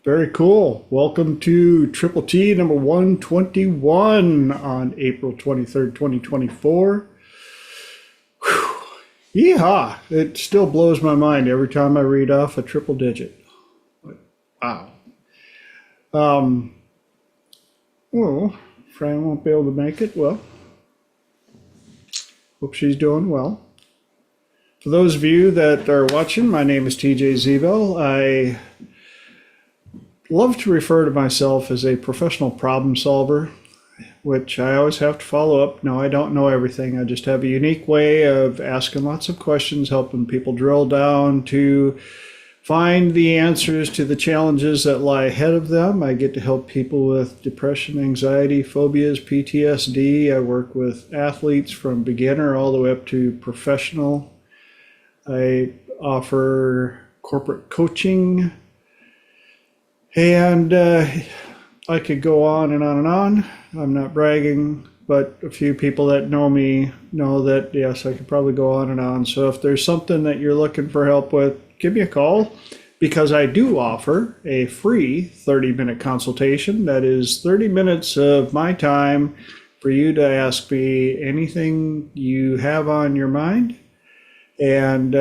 Very cool. Welcome to Triple T number 121 on April 23rd, 2024. Whew. Yeehaw! It still blows my mind every time I read off a triple digit. Wow. Well, Fran won't be able to make it. Well, hope she's doing well. For those of you that are watching, my name is TJ Zel. I love to refer to myself as a professional problem solver, which I always have to follow up. No, I don't know everything. I just have a unique way of asking lots of questions, helping people drill down to find the answers to the challenges that lie ahead of them. I get to help people with depression, anxiety, phobias, PTSD. I work with athletes from beginner all the way up to professional. I offer corporate coaching. And I could go on and on and on. I'm not bragging, but a few people that know me know that, yes, I could probably go on and on. So if there's something that you're looking for help with, give me a call, because I do offer a free 30-minute consultation. That is 30 minutes of my time for you to ask me anything you have on your mind. And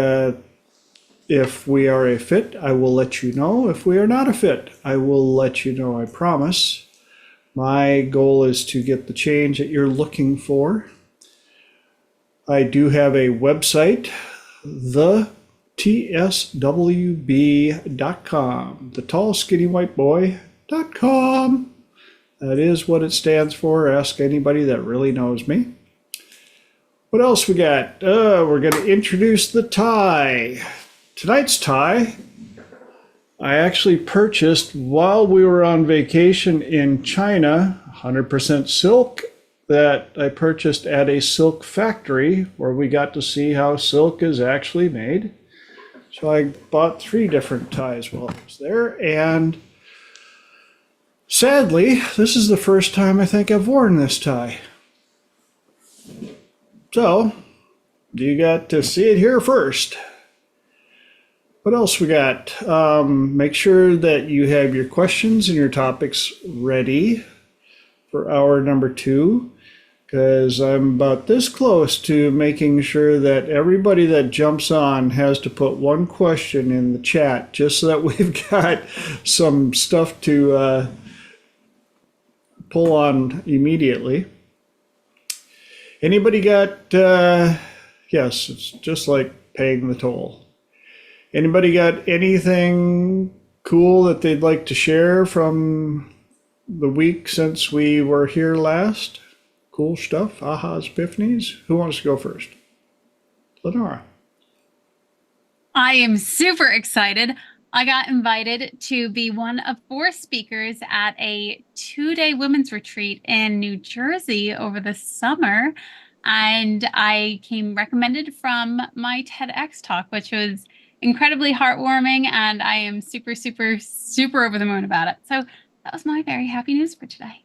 if we are a fit, I will let you know. If we are not a fit, I will let you know, I promise. My goal is to get the change that you're looking for. I do have a website, theTSWB.com, thetallskinnywhiteboy.com. That is what it stands for. Ask anybody that really knows me. What else we got? We're going to introduce the tie. Tonight's tie, I actually purchased while we were on vacation in China, 100% silk that I purchased at a silk factory where we got to see how silk is actually made. So I bought 3 different ties while I was there, and sadly, this is the first time I think I've worn this tie. So, you got to see it here first. What else we got? Make sure that you have your questions and your topics ready for hour number 2, because I'm about this close to making sure that everybody that jumps on has to put one question in the chat, just so that we've got some stuff to pull on immediately. Anybody got, yes, it's just like paying the toll. Anybody got anything cool that they'd like to share from the week since we were here last? Cool stuff, ahas, epiphanies. Who wants to go first? Lenora. I am super excited. I got invited to be one of 4 speakers at a 2-day women's retreat in New Jersey over the summer. And I came recommended from my TEDx talk, which was incredibly heartwarming, and I am super, super, super over the moon about it. So that was my very happy news for today.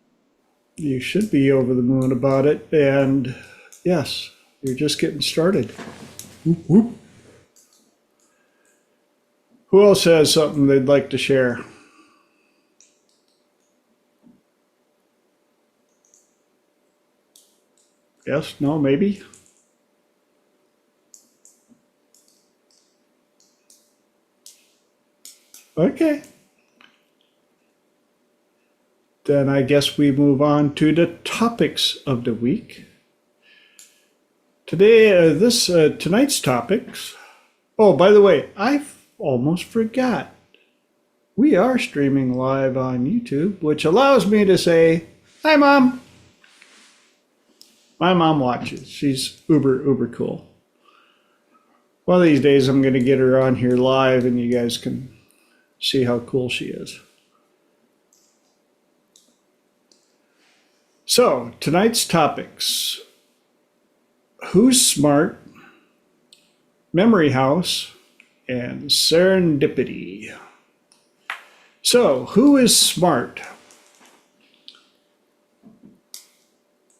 You should be over the moon about it, and yes, you're just getting started. Whoop, whoop. Who else has something they'd like to share? Yes, no, maybe? Okay. Then I guess we move on to the topics of the week. Today, tonight's topics. Oh, by the way, I almost forgot. We are streaming live on YouTube, which allows me to say, "Hi, Mom." My mom watches. She's uber cool. One of these days, I'm going to get her on here live, and you guys can see how cool she is. So, tonight's topics: who's smart, memory house, and serendipity. So, who is smart?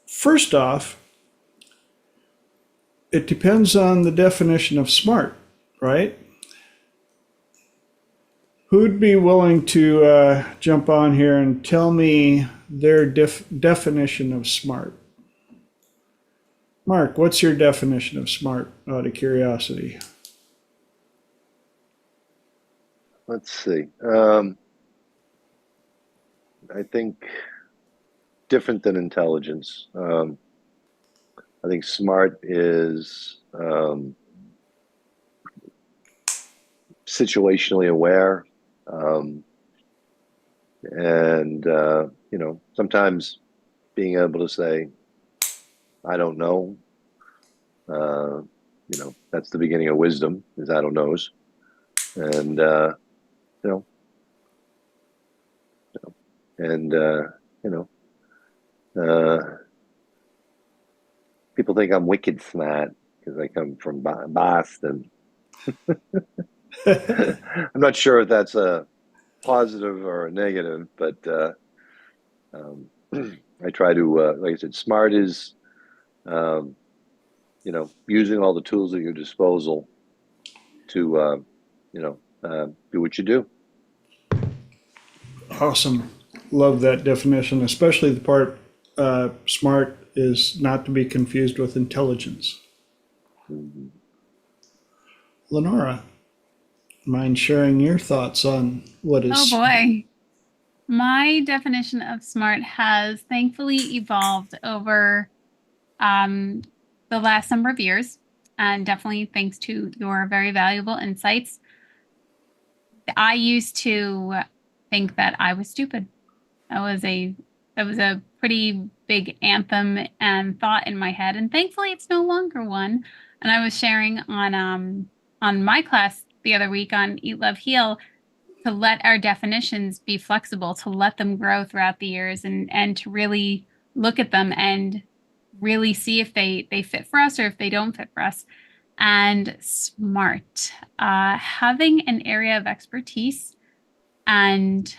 First off, it depends on the definition of smart, right? Who'd be willing to jump on here and tell me their definition of smart? Mark, what's your definition of smart out of curiosity? Let's see. I think different than intelligence. I think smart is situationally aware, and sometimes being able to say, "I don't know." That's the beginning of wisdom. Is I don't knows, and you know, and people think I'm wicked smart because I come from Boston. I'm not sure if that's a positive or a negative, but I try to, like I said, smart is, using all the tools at your disposal to, do what you do. Awesome. Love that definition, especially the part smart is not to be confused with intelligence. Mm-hmm. Lenora, mind sharing your thoughts on what is? Oh boy. My definition of smart has thankfully evolved over the last number of years, and definitely thanks to your very valuable insights. I used to think that I was stupid. That was a pretty big anthem and thought in my head, and thankfully it's no longer one. And I was sharing on my class the other week on Eat, Love, Heal, to let our definitions be flexible, to let them grow throughout the years, and to really look at them and really see if they fit for us or if they don't fit for us. And smart, having an area of expertise and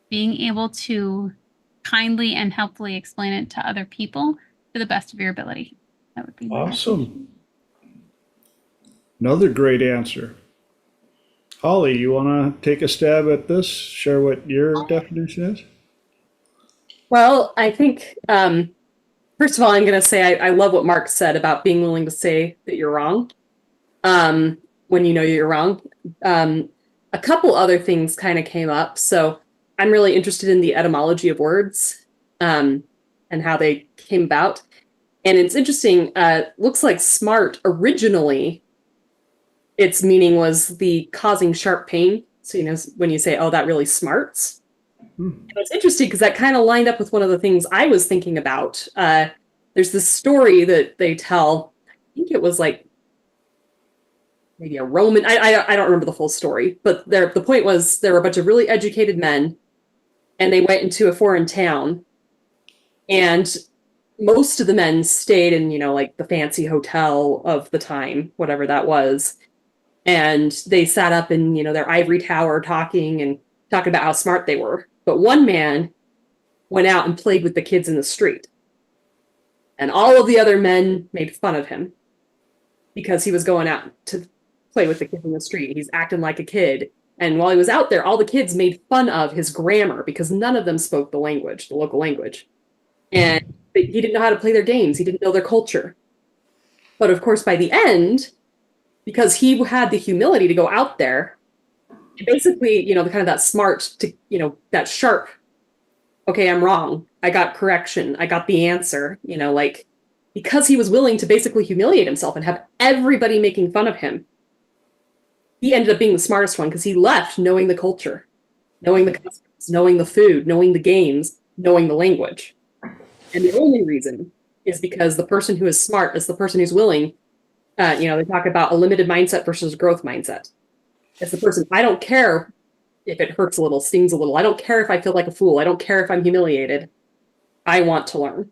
being able to kindly and helpfully explain it to other people to the best of your ability. That would be my Awesome. Another great answer. Holly, you want to take a stab at this? Share what your definition is? Well, I think, first of all, I'm going to say I love what Mark said about being willing to say that you're wrong when you know you're wrong. A couple other things kind of came up. So I'm really interested in the etymology of words and how they came about. And it's interesting. Looks like smart originally, its meaning was the causing sharp pain. So, when you say, oh, that really smarts. And it's interesting because that kind of lined up with one of the things I was thinking about. There's this story that they tell. I think it was like maybe a Roman. I don't remember the full story, but the point was there were a bunch of really educated men, and they went into a foreign town, and most of the men stayed in like the fancy hotel of the time, whatever that was, and they sat up in their ivory tower talking about how smart they were. But one man went out and played with the kids in the street. And all of the other men made fun of him because he was going out to play with the kids in the street. He's acting like a kid. And while he was out there, all the kids made fun of his grammar because none of them spoke the local language. And he didn't know how to play their games. He didn't know their culture. But of course, by the end, because he had the humility to go out there, basically, the kind of that smart to, that sharp, okay, I'm wrong. I got correction. I got the answer, because he was willing to basically humiliate himself and have everybody making fun of him. He ended up being the smartest one because he left knowing the culture, knowing the customs, knowing the food, knowing the games, knowing the language. And the only reason is because the person who is smart is the person who's willing. They talk about a limited mindset versus a growth mindset. It's the person, I don't care if it hurts a little, stings a little. I don't care if I feel like a fool. I don't care if I'm humiliated. I want to learn.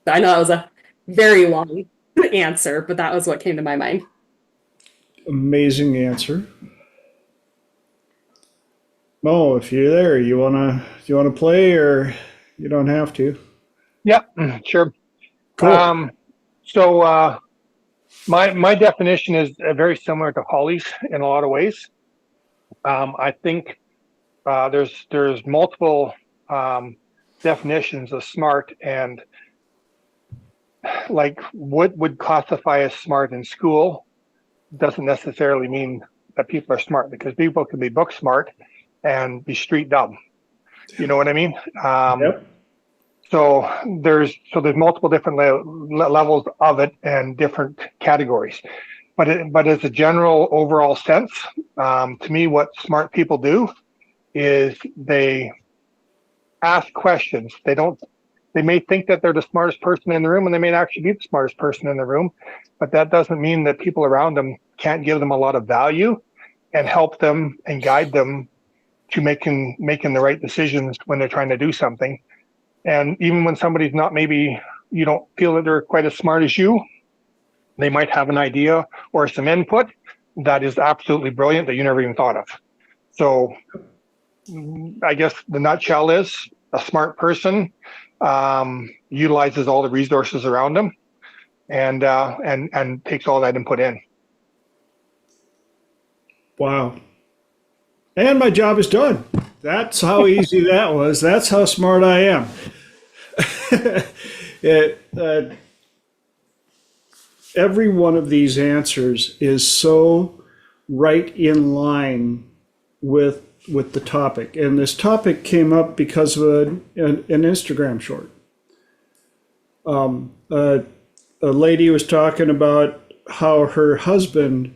I know that was a very long answer, but that was what came to my mind. Amazing answer. Mo, if you're there, you wanna play, or you don't have to? Yep, sure. Cool. My definition is very similar to Holly's in a lot of ways. I think there's multiple definitions of smart, and like what would classify as smart in school doesn't necessarily mean that people are smart, because people can be book smart and be street dumb. You know what I mean? Yep. So there's multiple different levels of it and different categories. But as a general overall sense, to me, what smart people do is they ask questions. They may think that they're the smartest person in the room, and they may actually be the smartest person in the room, but that doesn't mean that people around them can't give them a lot of value and help them and guide them to making the right decisions when they're trying to do something. And even when somebody's not, maybe you don't feel that they're quite as smart as you, they might have an idea or some input that is absolutely brilliant that you never even thought of. So I guess the nutshell is a smart person utilizes all the resources around them and takes all that input in. Wow. And my job is done. That's how easy that was. That's how smart I am. Every one of these answers is so right in line with the topic. And this topic came up because of an Instagram short. A lady was talking about how her husband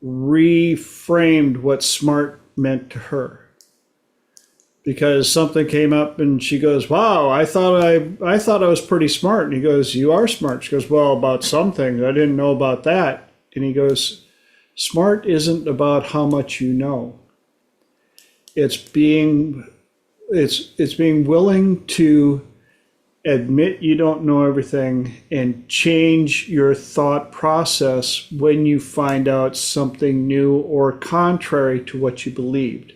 reframed what smart meant to her, because something came up and she goes, wow, I thought I was pretty smart. And he goes, you are smart. She goes, well, about some things. I didn't know about that. And he goes, smart isn't about how much you know. It's being willing to admit you don't know everything and change your thought process when you find out something new or contrary to what you believed.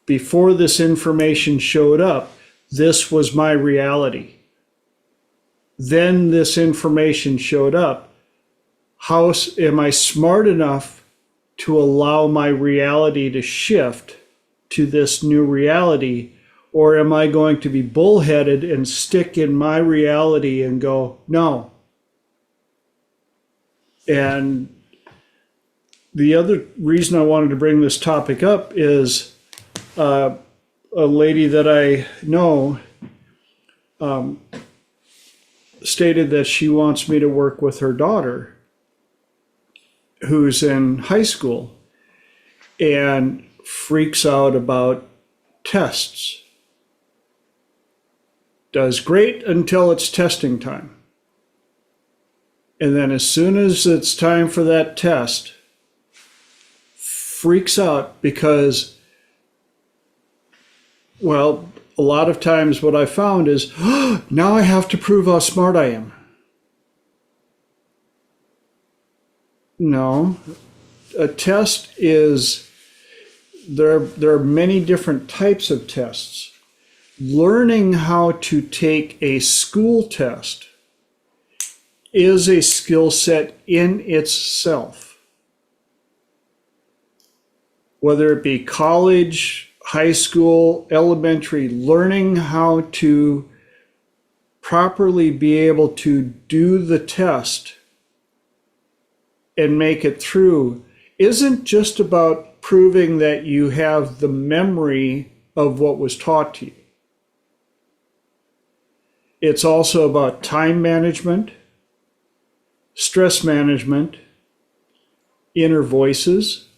Before this information showed up, this was my reality. Then this information showed up. How am I smart enough to allow my reality to shift to this new reality? Or am I going to be bullheaded and stick in my reality and go, no? And the other reason I wanted to bring this topic up is a lady that I know stated that she wants me to work with her daughter, who's in high school and freaks out about tests. Does great until it's testing time. And then as soon as it's time for that test, freaks out because, well, a lot of times what I found is, oh, now I have to prove how smart I am. No, a test is, there are many different types of tests. Learning how to take a school test is a skill set in itself. Whether it be college, high school, elementary, learning how to properly be able to do the test and make it through isn't just about proving that you have the memory of what was taught to you. It's also about time management, stress management, inner voices.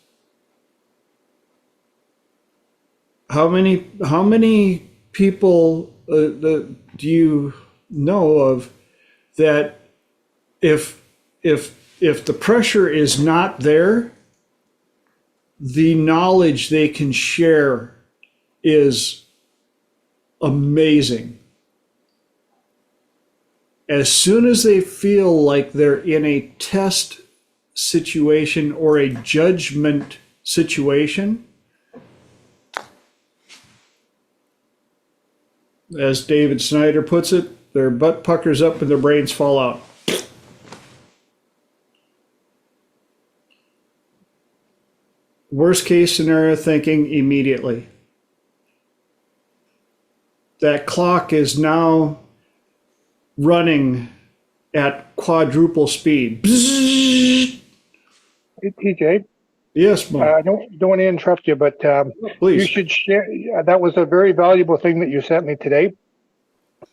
How many people do you know of that if the pressure is not there, the knowledge they can share is amazing? As soon as they feel like they're in a test situation or a judgment situation, as David Snyder puts it, their butt puckers up and their brains fall out. worst case scenario thinking immediately. That clock is now running at quadruple speed. Bzzz. Hey, TJ, Yes, Mo. I don't want to interrupt you, but you Please. should share. That was a very valuable thing that you sent me today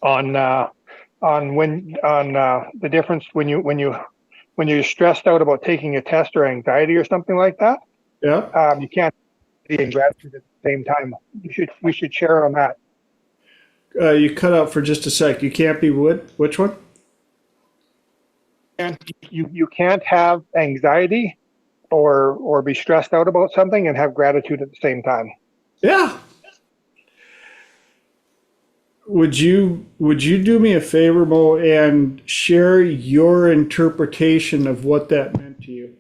on the difference when you're stressed out about taking a test or anxiety or something like that. Yeah. You can't be in gratitude at the same time. We should share on that. You cut out for just a sec. You can't be what? Which one? And you can't have anxiety or be stressed out about something and have gratitude at the same time. Yeah. Would you do me a favor, Mo, and share your interpretation of what that meant to you?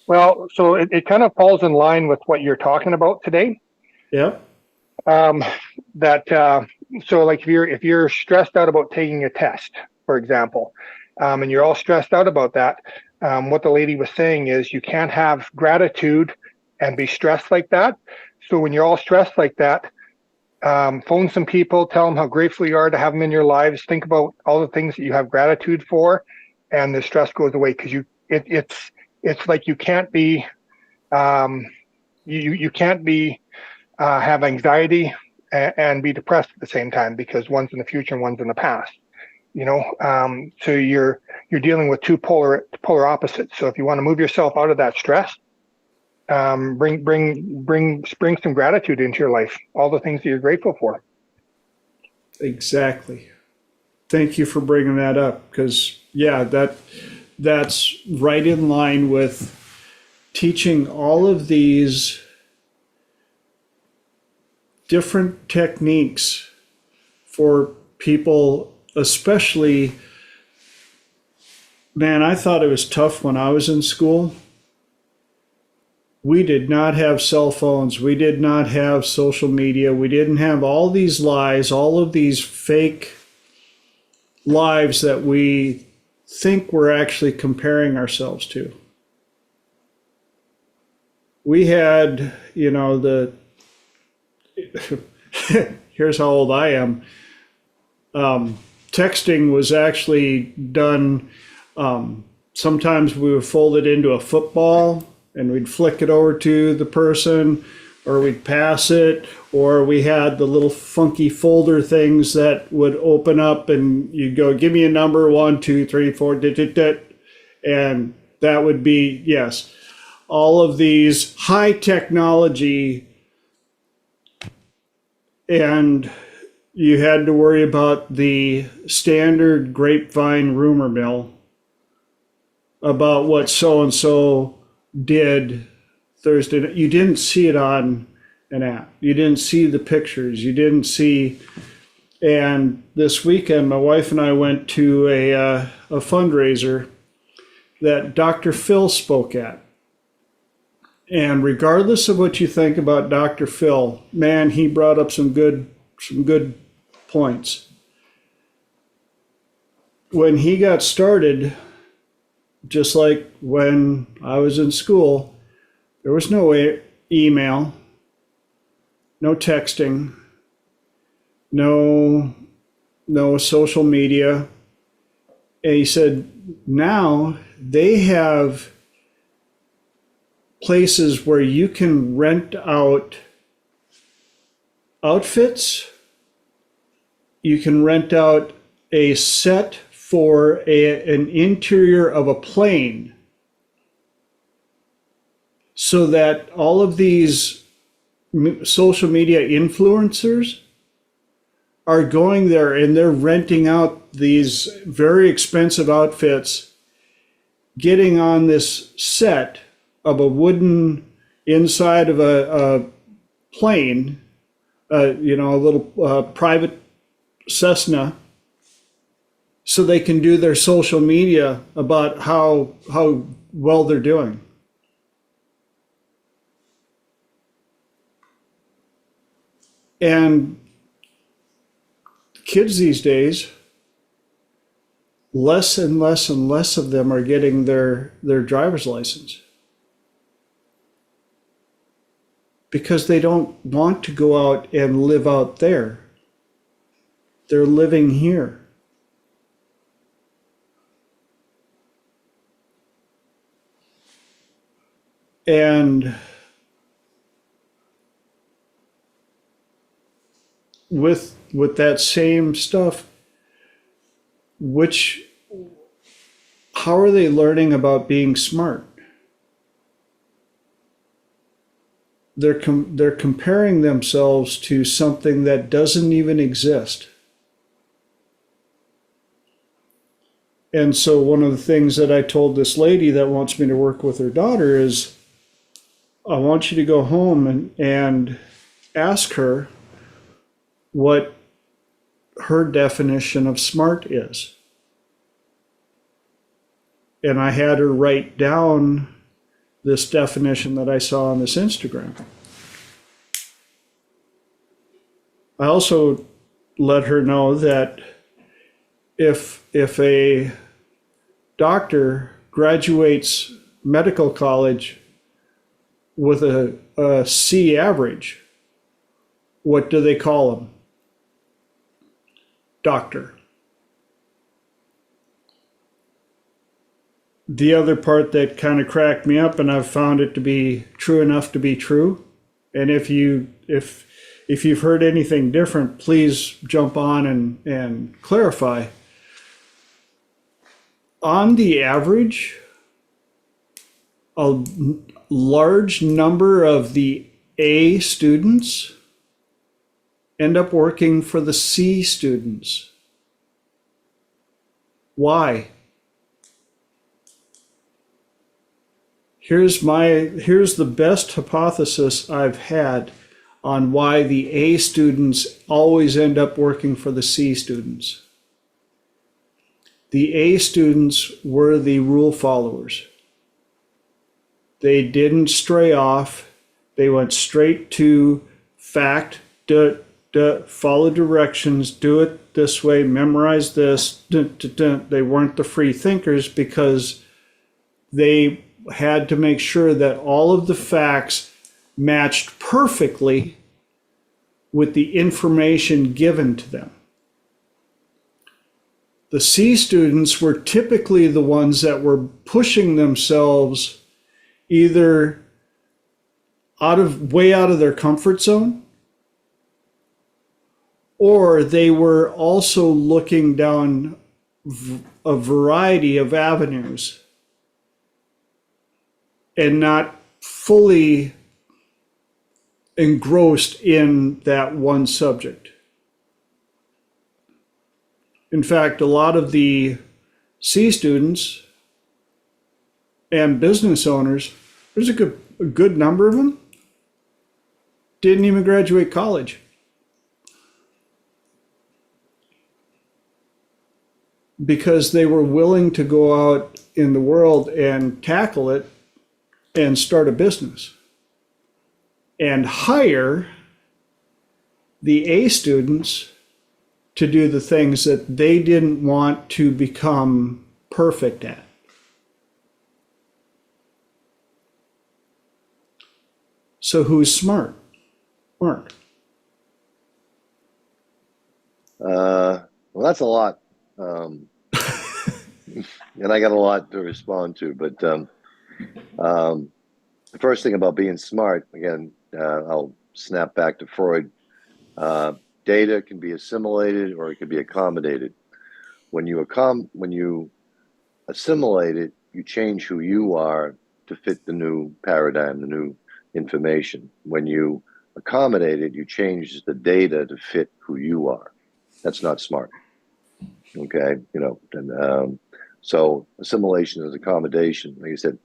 Well, so it kind of falls in line with what you're talking about today. Yeah. So like if you're stressed out about taking a test, for example, and you're all stressed out about that, what the lady was saying is you can't have gratitude and be stressed like that. So when you're all stressed like that, phone some people, tell them how grateful you are to have them in your lives. Think about all the things that you have gratitude for, and the stress goes away because it's like you can't be you can't be have anxiety and be depressed at the same time because one's in the future and one's in the past. So you're dealing with two polar opposites. So if you want to move yourself out of that stress, bring some gratitude into your life, all the things that you're grateful for. Exactly. Thank you for bringing that up because, yeah, that's right in line with teaching all of these different techniques for people, especially, man, I thought it was tough when I was in school. We did not have cell phones. We did not have social media. We didn't have all these lies, all of these fake lives that we think we're actually comparing ourselves to. We had, here's how old I am. Texting was actually done. Sometimes we would fold it into a football and we'd flick it over to the person, or we'd pass it, or we had the little funky folder things that would open up and you'd go, give me a number, 1, 2, 3, 4, and that would be, yes, all of these high technology, and you had to worry about the standard grapevine rumor mill about what so-and-so did Thursday night. You didn't see it on an app. You didn't see the pictures. You didn't see. And this weekend, my wife and I went to a fundraiser that Dr. Phil spoke at. And regardless of what you think about Dr. Phil, man, he brought up some good points. When he got started, just like when I was in school, there was no email, no texting, no social media. And he said, now they have places where you can rent out outfits. You can rent out a set for an interior of a plane, so that all of these social media influencers are going there and they're renting out these very expensive outfits, getting on this set of a wooden inside of a plane, a little private Cessna, so they can do their social media about how well they're doing. And kids these days, less and less and less of them are getting their driver's license. because they don't want to go out and live out there. They're living here. And with that same stuff, how are they learning about being smart? They're comparing themselves to something that doesn't even exist. And so one of the things that I told this lady that wants me to work with her daughter is, I want you to go home and ask her what her definition of smart is. And I had her write down this definition that I saw on this Instagram. I also let her know that if a doctor graduates medical college with a C average, what do they call them? Doctor. The other part that kind of cracked me up, and I've found it to be true enough to be true, and if you've heard anything different, please jump on and clarify. On the average, a large number of the A students end up working for the C students. Why? Here's the best hypothesis I've had on why the A students always end up working for the C students. The A students were the rule followers. They didn't stray off. They went straight to fact, follow directions, do it this way, memorize this. They weren't the free thinkers because they had to make sure that all of the facts matched perfectly with the information given to them. The C students were typically the ones that were pushing themselves either way out of their comfort zone, or they were also looking down a variety of avenues and not fully engrossed in that one subject. In fact, a lot of the C students and business owners, there's a good number of them, didn't even graduate college. Because they were willing to go out in the world and tackle it and start a business and hire the A students to do the things that they didn't want to become perfect at. So who's smart? Mark. Well, that's a lot. And I got a lot to respond to, but the first thing about being smart, again, I'll snap back to Freud. Data can be assimilated or it can be accommodated. When you assimilate it, you change who you are to fit the new paradigm, the new information. When you accommodate it, you change the data to fit who you are. That's not smart. Okay, so assimilation is accommodation. Like I said,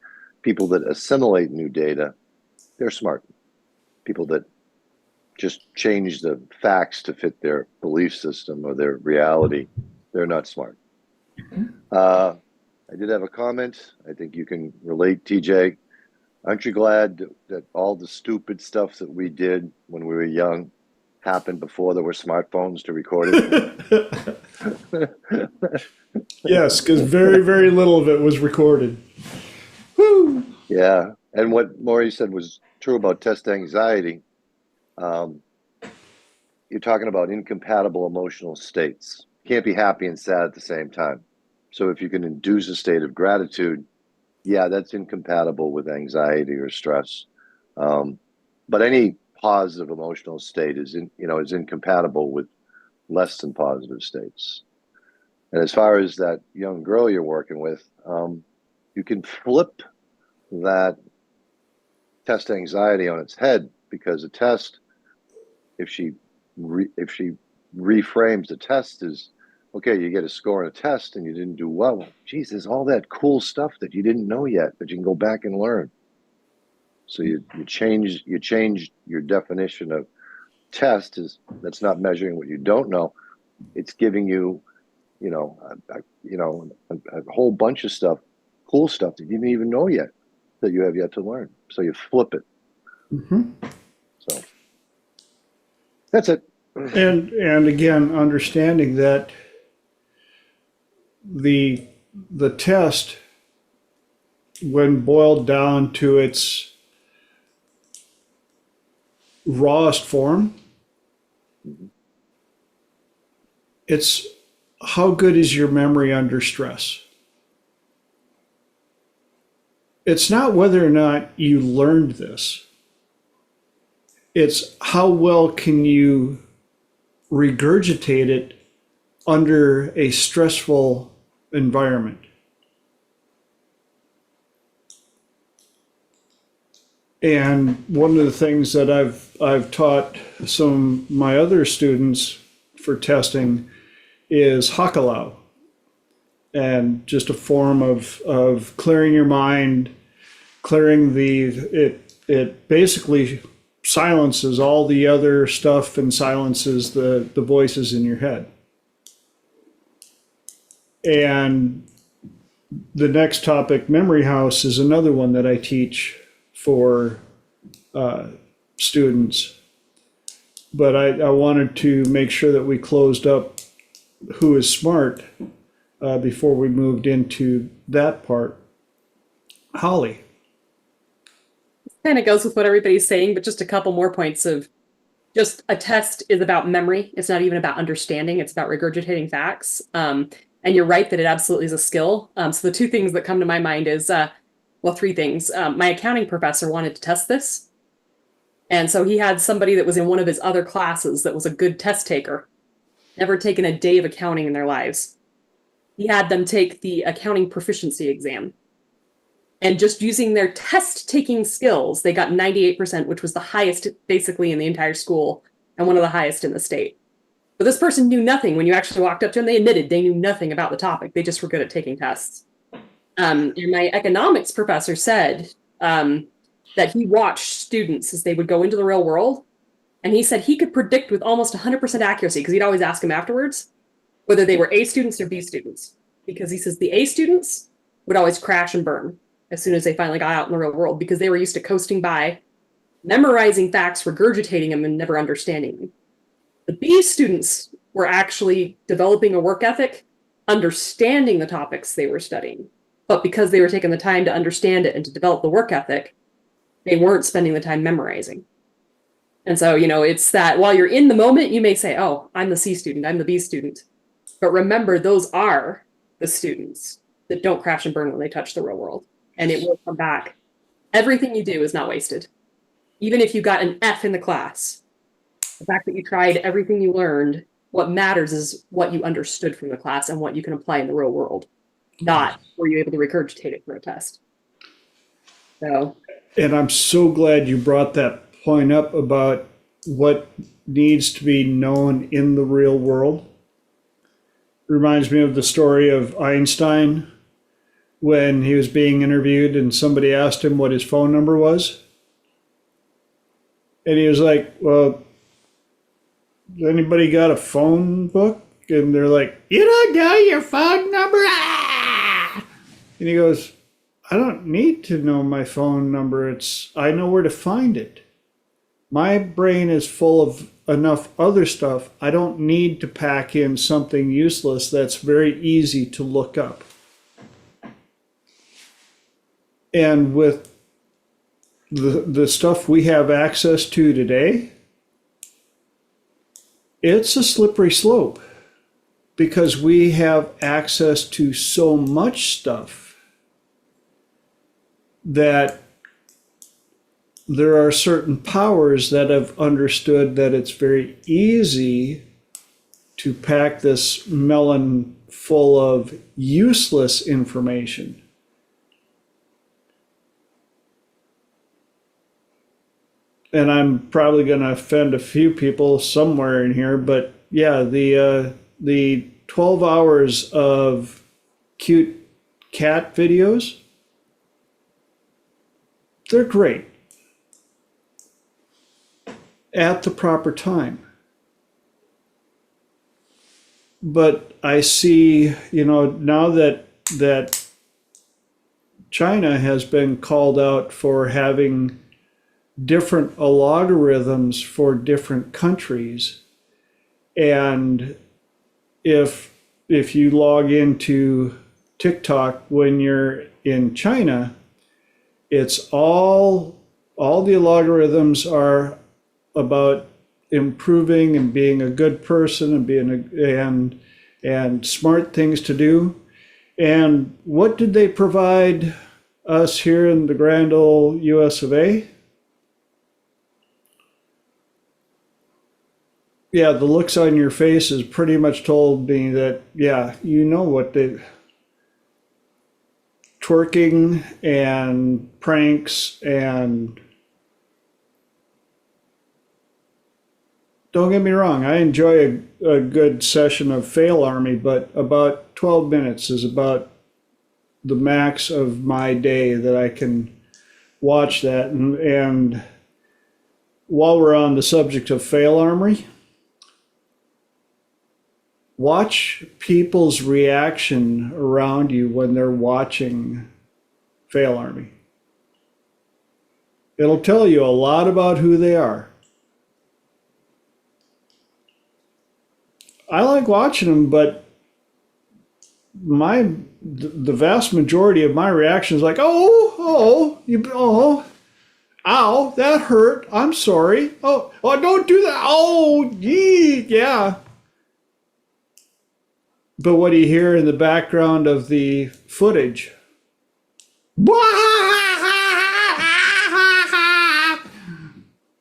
people that assimilate new data, they're smart. People that just change the facts to fit their belief system or their reality, they're not smart. I did have a comment. I think you can relate, TJ. Aren't you glad that all the stupid stuff that we did when we were young happened before there were smartphones to record it? Yes, because very, very little of it was recorded. Woo! Yeah. And what Maury said was true about test anxiety. You're talking about incompatible emotional states. You can't be happy and sad at the same time. So if you can induce a state of gratitude, yeah, that's incompatible with anxiety or stress. But any positive emotional state is incompatible with less than positive states. And as far as that young girl you're working with, you can flip that test anxiety on its head, because a test, if she reframes the test as, okay, you get a score on a test and you didn't do well. Geez, there's all that cool stuff that you didn't know yet that you can go back and learn. So you change your definition of test. Is that's not measuring what you don't know. It's giving you, a whole bunch of stuff, cool stuff that you didn't even know yet that you have yet to learn. So you flip it. Mm-hmm. So that's it. And again, understanding that the test, when boiled down to its rawest form, it's how good is your memory under stress. It's not whether or not you learned this. It's how well can you regurgitate it under a stressful environment. And one of the things that I've taught some of my other students for testing is hakalau, and just a form of clearing your mind, clearing it basically silences all the other stuff and silences the voices in your head. And the next topic, Memory House, is another one that I teach for students. But I wanted to make sure that we closed up who is smart before we moved into that part. Holly. Kind of goes with what everybody's saying, but just a couple more points of just a test is about memory. It's not even about understanding. It's about regurgitating facts. And you're right that it absolutely is a skill. So the two things that come to my mind is, three things. My accounting professor wanted to test this. And so he had somebody that was in one of his other classes that was a good test taker, never taken a day of accounting in their lives. He had them take the accounting proficiency exam. And just using their test-taking skills, they got 98%, which was the highest basically in the entire school and one of the highest in the state. But this person knew nothing. When you actually walked up to them, they admitted they knew nothing about the topic. They just were good at taking tests. And my economics professor said that he watched students as they would go into the real world. And he said he could predict with almost 100% accuracy, because he'd always ask them afterwards, whether they were A students or B students. Because he says the A students would always crash and burn as soon as they finally got out in the real world, because they were used to coasting by, memorizing facts, regurgitating them, and never understanding them. The B students were actually developing a work ethic, understanding the topics they were studying. But because they were taking the time to understand it and to develop the work ethic, they weren't spending the time memorizing. And so, it's that while you're in the moment, you may say, oh, I'm the C student, I'm the B student. But remember, those are the students that don't crash and burn when they touch the real world. And it will come back. Everything you do is not wasted. Even if you got an F in the class, the fact that you tried everything you learned, what matters is what you understood from the class and what you can apply in the real world, not were you able to regurgitate it for a test. So. And I'm so glad you brought that point up about what needs to be known in the real world. Reminds me of the story of Einstein, when he was being interviewed and somebody asked him what his phone number was. And he was like, well, has anybody got a phone book? And they're like, you don't know your phone number? Ah! And he goes, I don't need to know my phone number. I know where to find it. My brain is full of enough other stuff. I don't need to pack in something useless that's very easy to look up. And with the stuff we have access to today, it's a slippery slope because we have access to so much stuff that there are certain powers that have understood that it's very easy to pack this melon full of useless information. And I'm probably going to offend a few people somewhere in here, but yeah, the 12 hours of cute cat videos, they're great at the proper time. But I see, now that China has been called out for having different algorithms for different countries, and if you log into TikTok when you're in China, it's all the algorithms are about improving and being a good person and being and smart things to do. And what did they provide us here in the grand old US of A? Yeah, the looks on your face has pretty much told me that, yeah, what the twerking and pranks, and don't get me wrong, I enjoy a good session of Fail Army, but about 12 minutes is about the max of my day that I can watch that. And while we're on the subject of Fail Army, watch people's reaction around you when they're watching Fail Army. It'll tell you a lot about who they are. I like watching them, but the vast majority of my reaction is like, ow, that hurt. I'm sorry. Oh, don't do that. Oh, gee, yeah. But what do you hear in the background of the footage?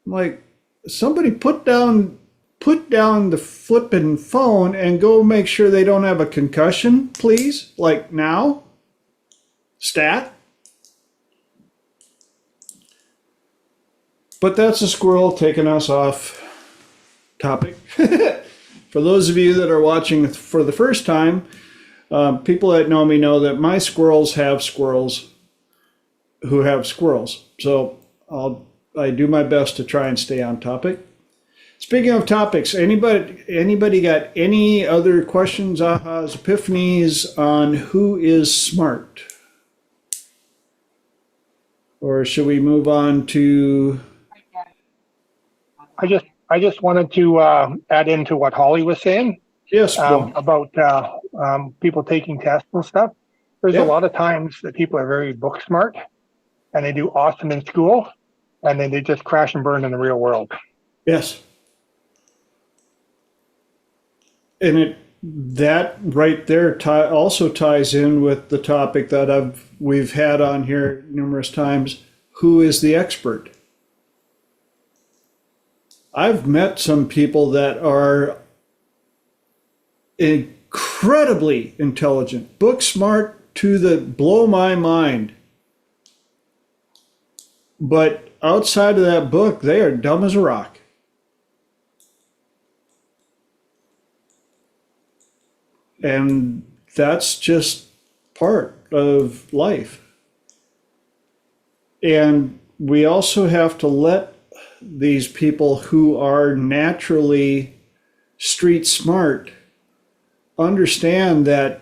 Like, somebody put down the flippin' phone and go make sure they don't have a concussion, please. Like now. Stat. But that's a squirrel taking us off topic. For those of you that are watching for the first time, people that know me know that my squirrels have squirrels who have squirrels. So I do my best to try and stay on topic. Speaking of topics, anybody got any other questions, ahas, epiphanies on who is smart? Or should we move on to? I just wanted to add into what Holly was saying Yes, about people taking tests and stuff. There's Yeah. a lot of times that people are very book smart and they do awesome in school, and then they just crash and burn in the real world. Yes. And that right there also ties in with the topic that we've had on here numerous times. Who is the expert? I've met some people that are incredibly intelligent, book smart to the blow my mind. But outside of that book, they are dumb as a rock. And that's just part of life. And we also have to let these people who are naturally street smart understand that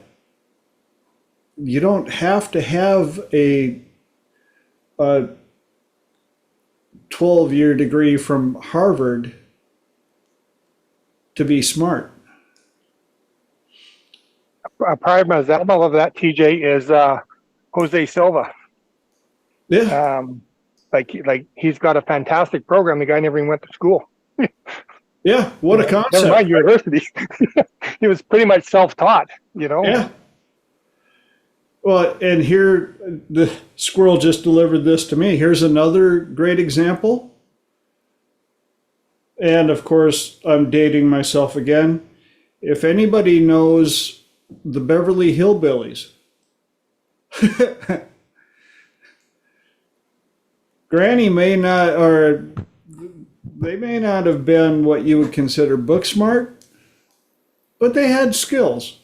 you don't have to have a 12-year degree from Harvard to be smart. A prime example of that, TJ, is Jose Silva. Yeah. like he's got a fantastic program. The guy never even went to school. Yeah, what a concept. Never mind university. He was pretty much self-taught, you know. Yeah. Well, and here the squirrel just delivered this to me. Here's another great example. And of course, I'm dating myself again. If anybody knows the Beverly Hillbillies, Granny may not, or they may not have been what you would consider book smart, but they had skills.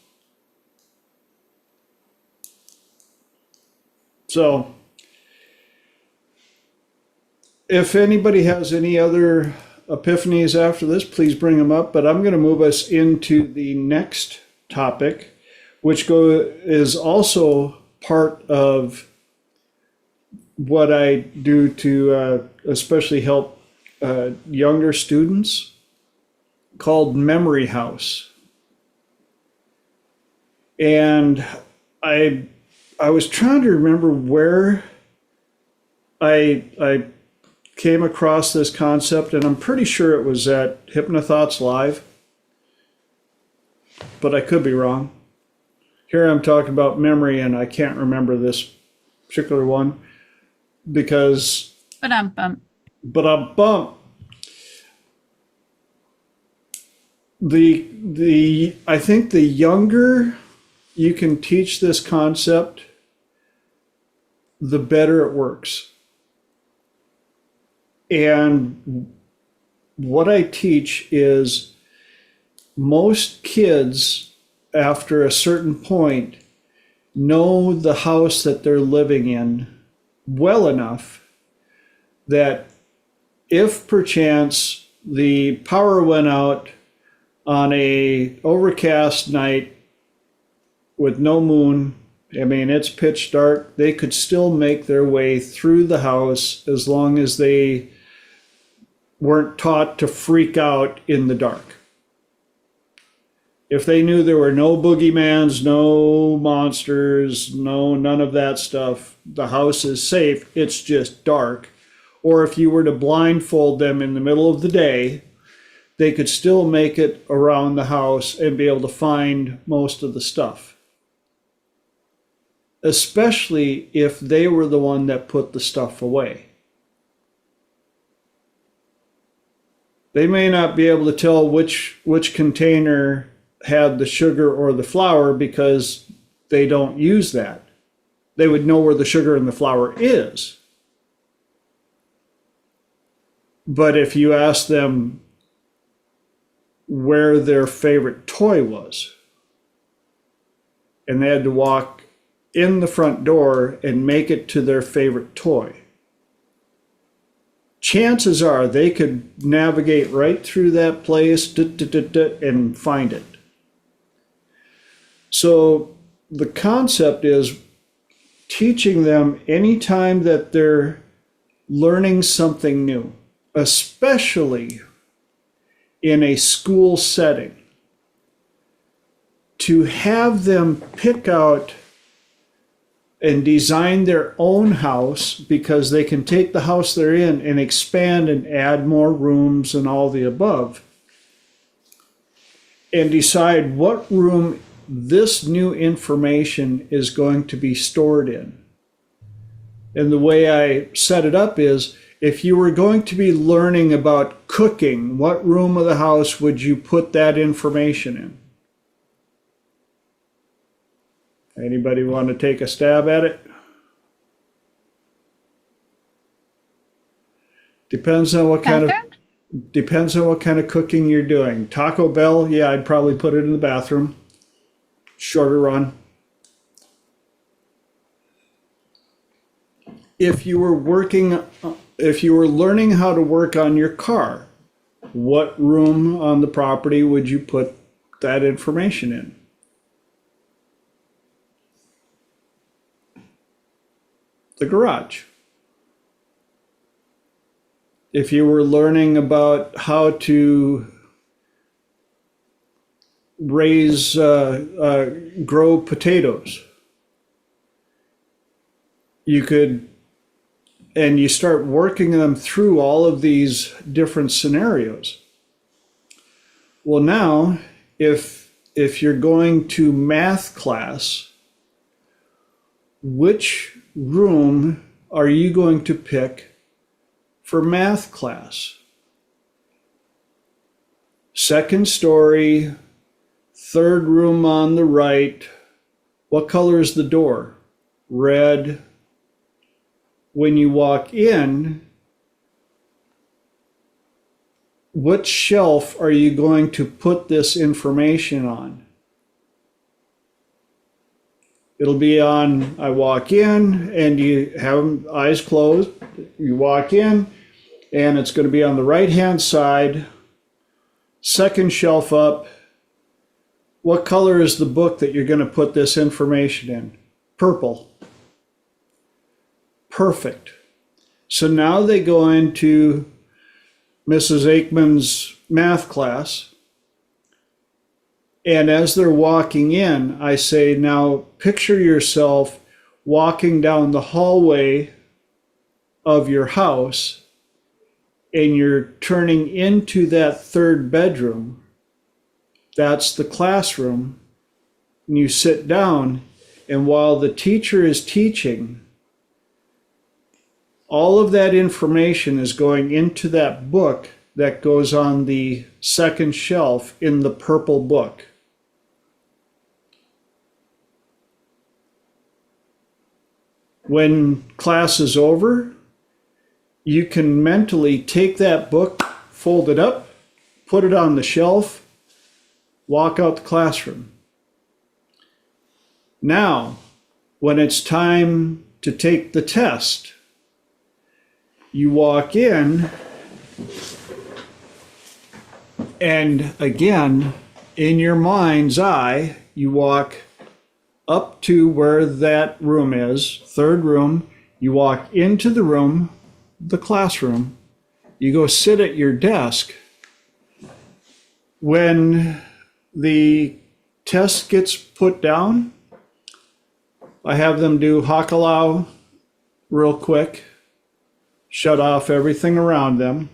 So, if anybody has any other epiphanies after this, please bring them up. But I'm going to move us into the next topic, which is also part of what I do to especially help younger students, called Memory House. And I was trying to remember where I came across this concept, and I'm pretty sure it was at Hypnothoughts Live, but I could be wrong. Here I'm talking about memory, and I can't remember this particular one because. But I'm bummed. I think the younger you can teach this concept, the better it works. And what I teach is most kids, after a certain point, know the house that they're living in well enough that if perchance the power went out on a overcast night with no moon, I mean, it's pitch dark, they could still make their way through the house as long as they weren't taught to freak out in the dark. If they knew there were no boogeymans, no monsters, none of that stuff, the house is safe, it's just dark. Or if you were to blindfold them in the middle of the day, they could still make it around the house and be able to find most of the stuff. Especially if they were the one that put the stuff away. They may not be able to tell which container had the sugar or the flour because they don't use that. They would know where the sugar and the flour is. But if you ask them where their favorite toy was, and they had to walk in the front door and make it to their favorite toy, chances are they could navigate right through that place and find it. So the concept is teaching them anytime that they're learning something new, especially in a school setting, to have them pick out and design their own house, because they can take the house they're in and expand and add more rooms and all the above, and decide what room this new information is going to be stored in. And the way I set it up is, if you were going to be learning about cooking, what room of the house would you put that information in? Anybody want to take a stab at it? Depends on what kind of cooking you're doing. Taco Bell, yeah, I'd probably put it in the bathroom. Shorter run. If you were learning how to work on your car, what room on the property would you put that information in? The garage. If you were learning about how to grow potatoes, you could and you start working them through all of these different scenarios. Well, now, if you're going to math class, which room are you going to pick for math class? Second story, third room on the right. What color is the door? Red. When you walk in, what shelf are you going to put this information on? It'll be on, I walk in, and you have eyes closed. You walk in, and it's going to be on the right-hand side, second shelf up. What color is the book that you're going to put this information in? Purple. Perfect. So now they go into Mrs. Aikman's math class, and as they're walking in, I say, now picture yourself walking down the hallway of your house, and you're turning into that third bedroom. That's the classroom. And you sit down, and while the teacher is teaching, all of that information is going into that book that goes on the second shelf in the purple book. When class is over, you can mentally take that book, fold it up, put it on the shelf, walk out the classroom. Now, when it's time to take the test, you walk in, and again, in your mind's eye, you walk up to where that room is, third room. You walk into the room, the classroom. You go sit at your desk. When the test gets put down, I have them do hakalau real quick, shut off everything around them.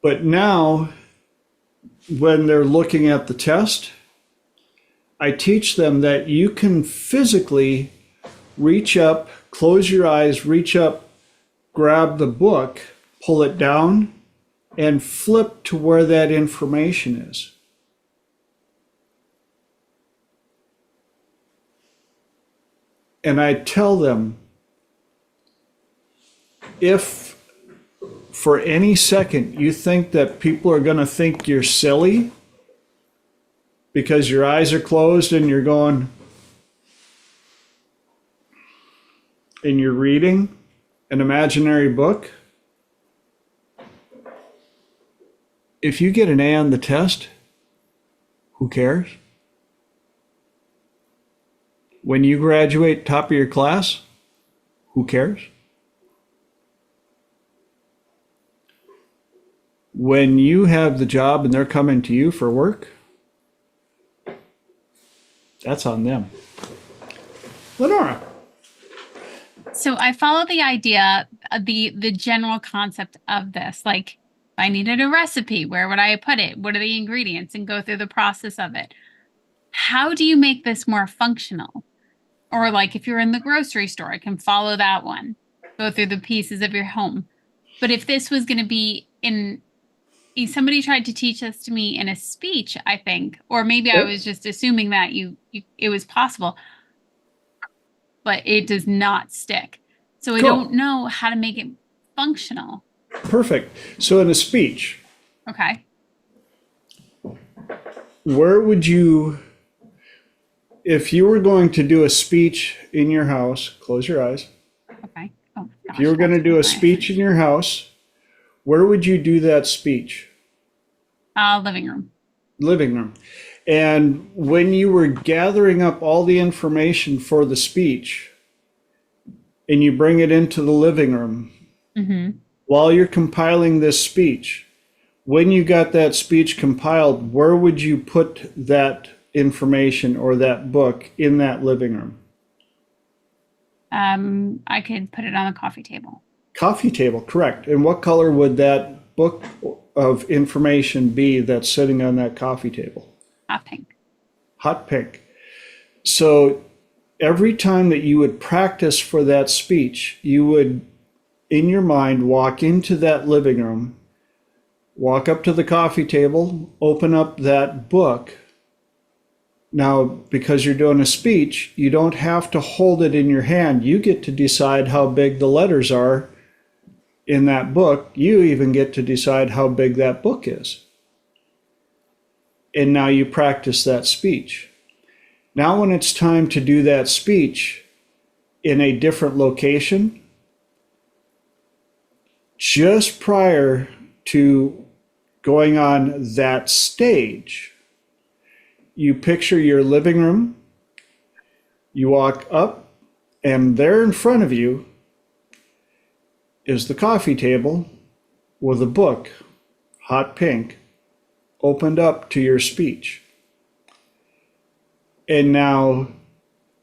But now, when they're looking at the test, I teach them that you can physically reach up, close your eyes, reach up, grab the book, pull it down, and flip to where that information is. And I tell them, if for any second you think that people are going to think you're silly because your eyes are closed and you're going and you're reading an imaginary book, if you get an A on the test, who cares? When you graduate top of your class, who cares? When you have the job and they're coming to you for work, that's on them. Lenora. So I follow the idea, the general concept of this. Like, if I needed a recipe, where would I put it? What are the ingredients? And go through the process of it. How do you make this more functional? Or like if you're in the grocery store, I can follow that one. Go through the pieces of your home. But if this was going to be somebody tried to teach this to me in a speech, I think, or maybe I was just assuming that it was possible, but it does not stick. So I don't know how to make it functional. Perfect. So in a speech, Okay. where would you, if you were going to do a speech in your house, close your eyes. Okay. Oh, If you were going to do a speech in your house, where would you do that speech? Living room. Living room. And when you were gathering up all the information for the speech and you bring it into the living room, while you're compiling this speech, when you got that speech compiled, where would you put that information or that book in that living room? I could put it on the coffee table. Coffee table, correct. And what color would that book of information be that's sitting on that coffee table? Hot pink. Hot pink. So every time that you would practice for that speech, you would, in your mind, walk into that living room, walk up to the coffee table, open up that book. Now, because you're doing a speech, you don't have to hold it in your hand. You get to decide how big the letters are in that book. You even get to decide how big that book is. And now you practice that speech. Now, when it's time to do that speech in a different location, just prior to going on that stage, you picture your living room, you walk up, and there in front of you is the coffee table with a book, hot pink, opened up to your speech. And now,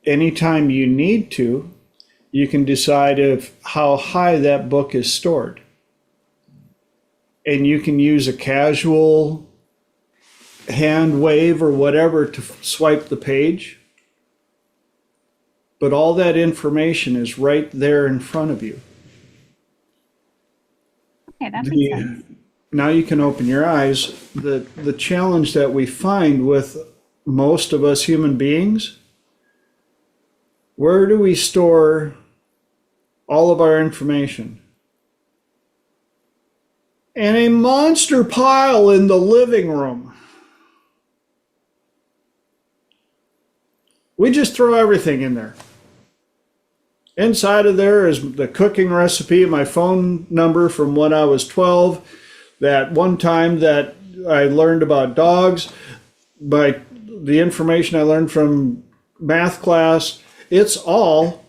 anytime you need to, you can decide how high that book is stored. And you can use a casual hand wave or whatever to swipe the page. But all that information is right there in front of you. Okay, that makes sense. Now you can open your eyes. The challenge that we find with most of us human beings, where do we store all of our information? In a monster pile in the living room. We just throw everything in there. Inside of there is the cooking recipe, my phone number from when I was 12, that one time that I learned about dogs, the information I learned from math class. It's all.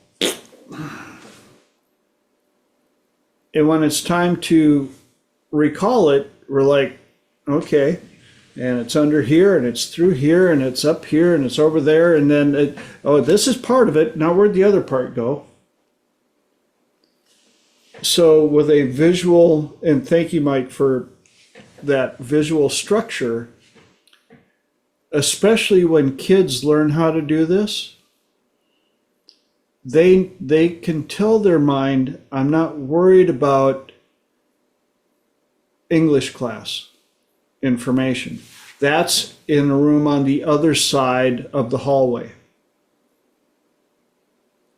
And when it's time to recall it, we're like, okay, and it's under here, and it's through here, and it's up here, and it's over there, and then, this is part of it. Now where'd the other part go? So with a visual, and thank you, Mike, for that visual structure, especially when kids learn how to do this, they can tell their mind, I'm not worried about English class information. That's in a room on the other side of the hallway.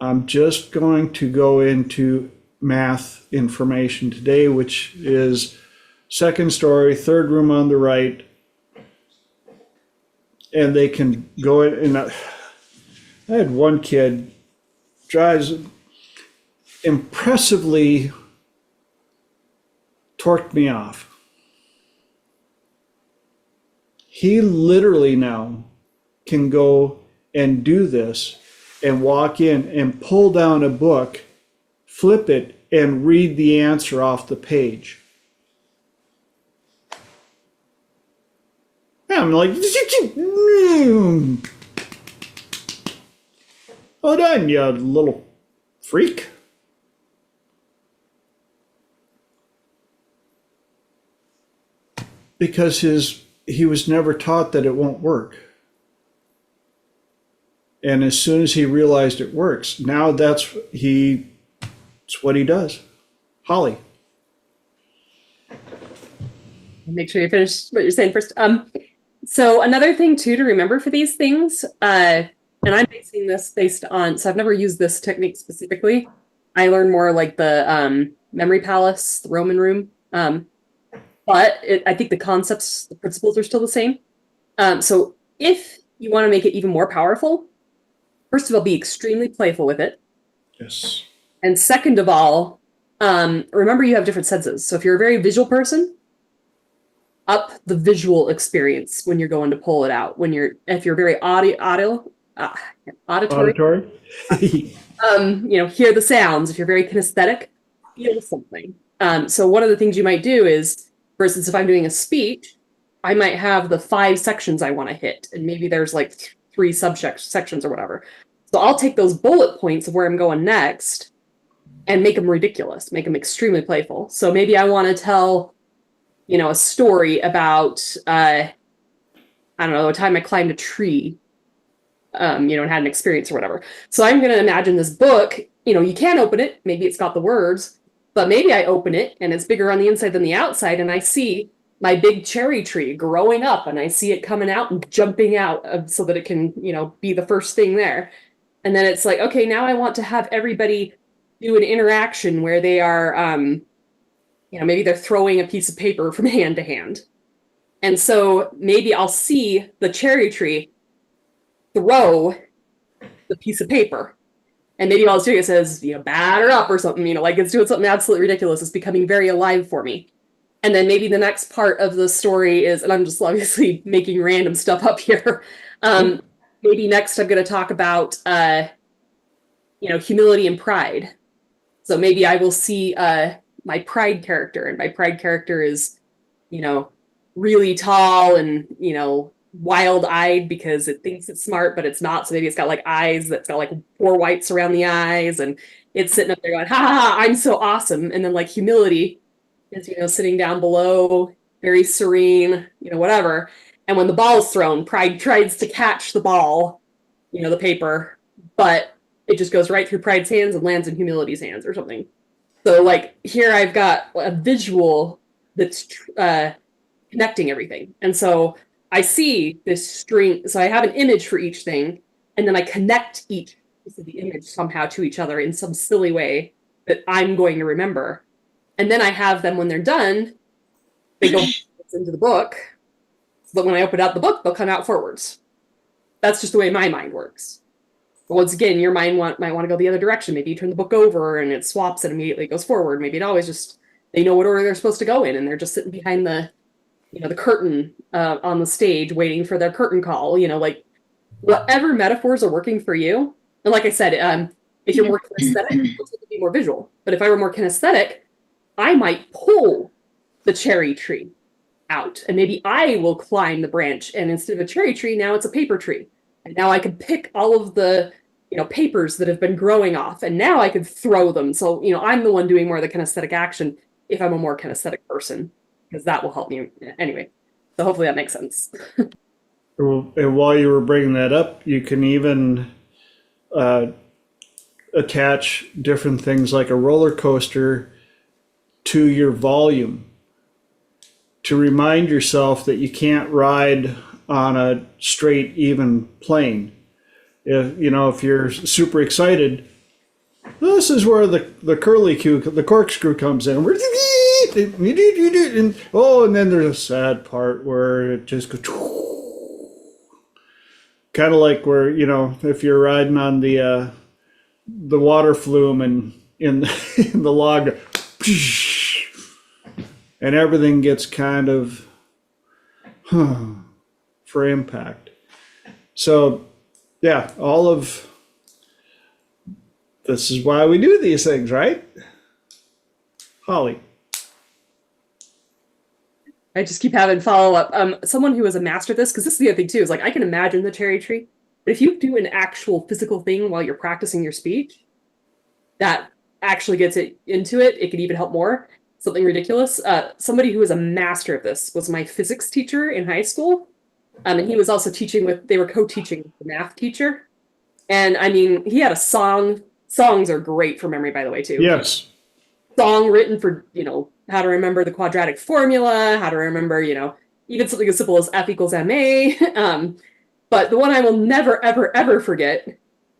I'm just going to go into math information today, which is second story, third room on the right. And they can go in. And I had one kid drives impressively torqued me off. He literally now can go and do this and walk in and pull down a book, flip it, and read the answer off the page. I'm like, hold on, you little freak. Because he was never taught that it won't work. And as soon as he realized it works, now it's what he does. Holly. Make sure you finish what you're saying first. So another thing too to remember for these things, and I'm basing this based on, so I've never used this technique specifically. I learned more like the memory palace, the Roman room. But I think the concepts, the principles are still the same. So if you want to make it even more powerful, first of all, be extremely playful with it. Yes. And second of all, remember you have different senses. So if you're a very visual person, up the visual experience when you're going to pull it out. If you're very auditory. Hear the sounds. If you're very kinesthetic, feel something. So one of the things you might do is, for instance, if I'm doing a speech, I might have the 5 sections I want to hit, and maybe there's like 3 sections or whatever. So I'll take those bullet points of where I'm going next and make them ridiculous, make them extremely playful. So maybe I want to tell, a story about, I don't know, a time I climbed a tree, and had an experience or whatever. So I'm going to imagine this book, you can't open it. Maybe it's got the words, but maybe I open it and it's bigger on the inside than the outside. And I see my big cherry tree growing up and I see it coming out and jumping out so that it can, be the first thing there. And then it's like, okay, now I want to have everybody do an interaction where they are, maybe they're throwing a piece of paper from hand to hand. And so maybe I'll see the cherry tree throw the piece of paper. And maybe all it's doing, it says, batter up or something, like it's doing something absolutely ridiculous. It's becoming very alive for me. And then maybe the next part of the story is, and I'm just obviously making random stuff up here. Maybe next I'm going to talk about, humility and pride. So maybe I will see my pride character, and my pride character is, really tall and, wild-eyed because it thinks it's smart, but it's not. So maybe it's got like eyes that's got like 4 whites around the eyes, and it's sitting up there going, ha ha ha, I'm so awesome. And then like humility is, sitting down below, very serene, whatever. And when the ball's thrown, pride tries to catch the ball, the paper, but it just goes right through pride's hands and lands in humility's hands or something. So like here I've got a visual that's connecting everything. And so I see this string. So I have an image for each thing, and then I connect each piece of the image somehow to each other in some silly way that I'm going to remember. And then I have them, when they're done, they go into the book. So that when I open up the book, they'll come out forwards. That's just the way my mind works. But once again, your mind might want to go the other direction. Maybe you turn the book over and it swaps and immediately goes forward. Maybe it always just, they know what order they're supposed to go in, and they're just sitting behind the the curtain on the stage waiting for their curtain call, like whatever metaphors are working for you. And like I said, if you're more kinesthetic, it's going to be more visual. But if I were more kinesthetic, I might pull the cherry tree out, and maybe I will climb the branch, and instead of a cherry tree, now it's a paper tree. And now I can pick all of the, papers that have been growing off, and now I could throw them. So, I'm the one doing more of the kinesthetic action if I'm a more kinesthetic person, because that will help me anyway. So hopefully that makes sense. And while you were bringing that up, you can even attach different things like a roller coaster to your volume to remind yourself that you can't ride on a straight, even plane. If you're super excited, this is where the curlicue, the corkscrew comes in. And then there's a sad part where it just goes, kind of like where, if you're riding on the water flume and in the log, and everything gets kind of for impact. So yeah, all of this is why we do these things, right? Holly. I just keep having follow-up. Someone who is a master at this, because this is the other thing too, is like I can imagine the cherry tree, but if you do an actual physical thing while you're practicing your speech, that actually gets it into it. It could even help more. Something ridiculous. Somebody who was a master of this was my physics teacher in high school. And he was also they were co-teaching with the math teacher. And I mean, he had a song. Songs are great for memory, by the way, too. Yes. Song written for, how to remember the quadratic formula, how to remember, even something as simple as F equals MA. But the one I will never, ever, ever forget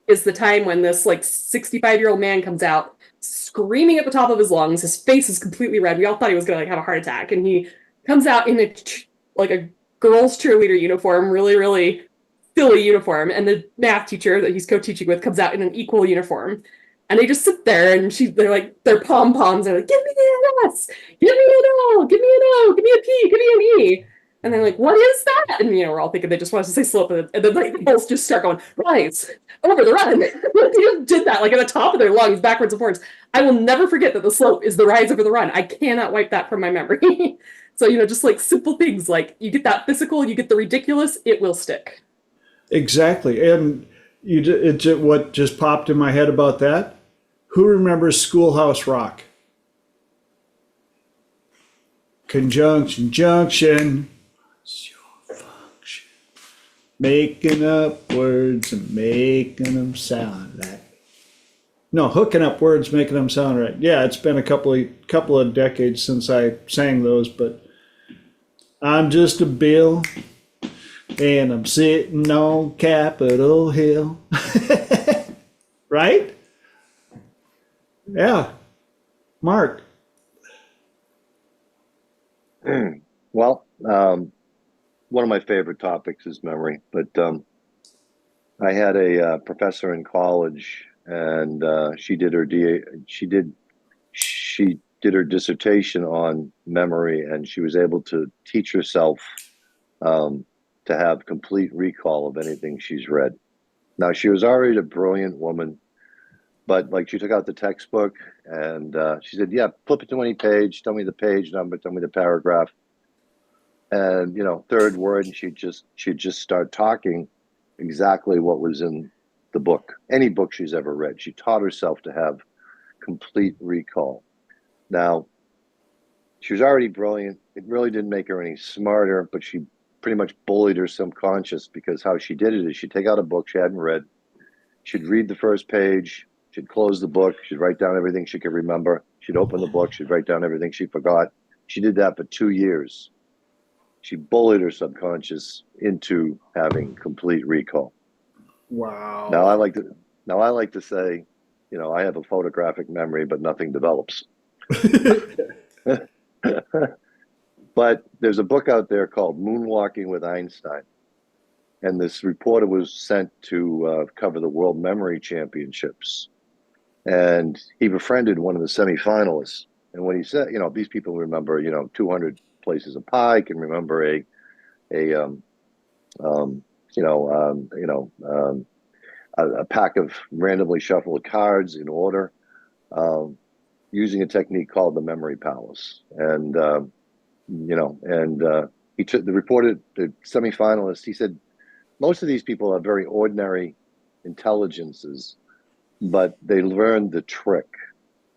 is the time when this 65-year-old man comes out screaming at the top of his lungs. His face is completely red. We all thought he was going to have a heart attack. And he comes out in a girl's cheerleader uniform, really, really silly uniform. And the math teacher that he's co-teaching with comes out in an equal uniform. And they just sit there and they're like, their pom-poms. They're like, give me an S, give me an O, give me an O, give me a P, give me an E. And they're like, what is that? And, we're all thinking they just wanted to say slope. And then they both just start going, rise, over the run. They just did that, at the top of their lungs, backwards and forwards. I will never forget that the slope is the rise over the run. I cannot wipe that from my memory. So, just simple things, you get that physical, you get the ridiculous, it will stick. Exactly. And What just popped in my head about that? Who remembers Schoolhouse Rock? Conjunction, junction. What's your function? Making up words and making them sound right. No, hooking up words, making them sound right. Yeah, it's been a couple of decades since I sang those, but I'm just a bill and I'm sitting on Capitol Hill. Right? Yeah. Mark. Well, one of my favorite topics is memory, but I had a professor in college, and she did her dissertation on memory, and she was able to teach herself to have complete recall of anything she's read. Now, she was already a brilliant woman, but like she took out the textbook and she said, "Yeah, flip it to any page. Tell me the page number. Tell me the paragraph." And third word, and she'd just start talking exactly what was in the book, any book she's ever read. She taught herself to have complete recall. Now, she was already brilliant. It really didn't make her any smarter, but she pretty much bullied her subconscious, because how she did it is she'd take out a book she hadn't read, she'd read the first page, she'd close the book, she'd write down everything she could remember, she'd open the book, she'd write down everything she forgot. She did that for 2 years. She bullied her subconscious into having complete recall. Wow. Now I like to say, I have a photographic memory, but nothing develops. But there's a book out there called Moonwalking with Einstein. And this reporter was sent to cover the World Memory Championships. And he befriended one of the semifinalists. And when he said, these people remember, 200 places of pie, can remember a pack of randomly shuffled cards in order, using a technique called the memory palace. And he took the semifinalist. He said, most of these people have very ordinary intelligences, but they learned the trick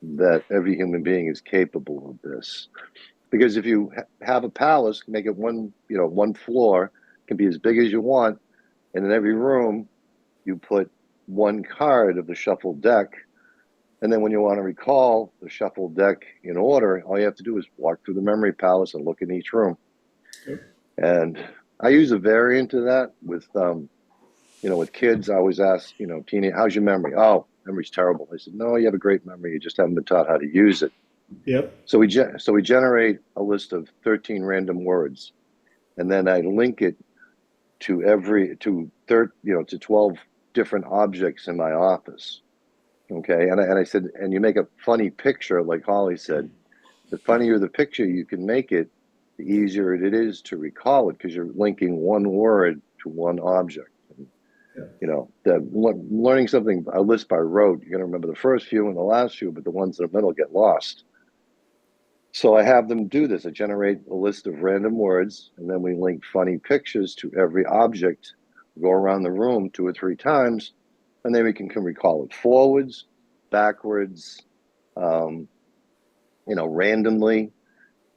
that every human being is capable of this. Because if you have a palace, make it one floor, can be as big as you want, and in every room you put one card of the shuffled deck, and then when you want to recall the shuffled deck in order, all you have to do is walk through the memory palace and look in each room. Yep. And I use a variant of that with with kids. I always ask, teenage, how's your memory? Oh, memory's terrible. I said, no, you have a great memory. You just haven't been taught how to use it. Yep. So we generate a list of 13 random words, and then I link it to 12 different objects in my office. Okay, and I said, and you make a funny picture, like Holly said. The funnier the picture you can make it, the easier it is to recall it, because you're linking one word to one object. Learning something, a list by rote, you're going to remember the first few and the last few, but the ones in the middle get lost. So I have them do this. I generate a list of random words, and then we link funny pictures to every object, go around the room 2 or 3 times, and then we can recall it forwards, backwards, randomly,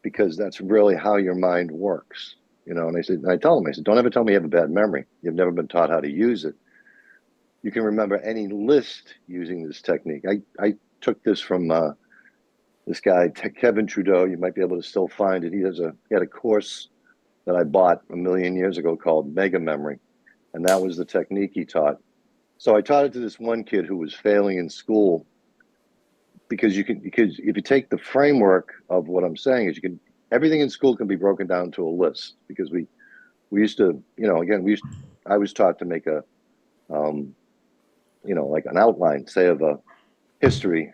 because that's really how your mind works. And I tell them, don't ever tell me you have a bad memory. You've never been taught how to use it. You can remember any list using this technique. I took this from this guy, Kevin Trudeau. You might be able to still find it. He had a course that I bought a million years ago called Mega Memory, and that was the technique he taught. So I taught it to this one kid who was failing in school, because if you take the framework of what I'm saying is everything in school can be broken down to a list, because we used to, I was taught to make a, like an outline, say, of a history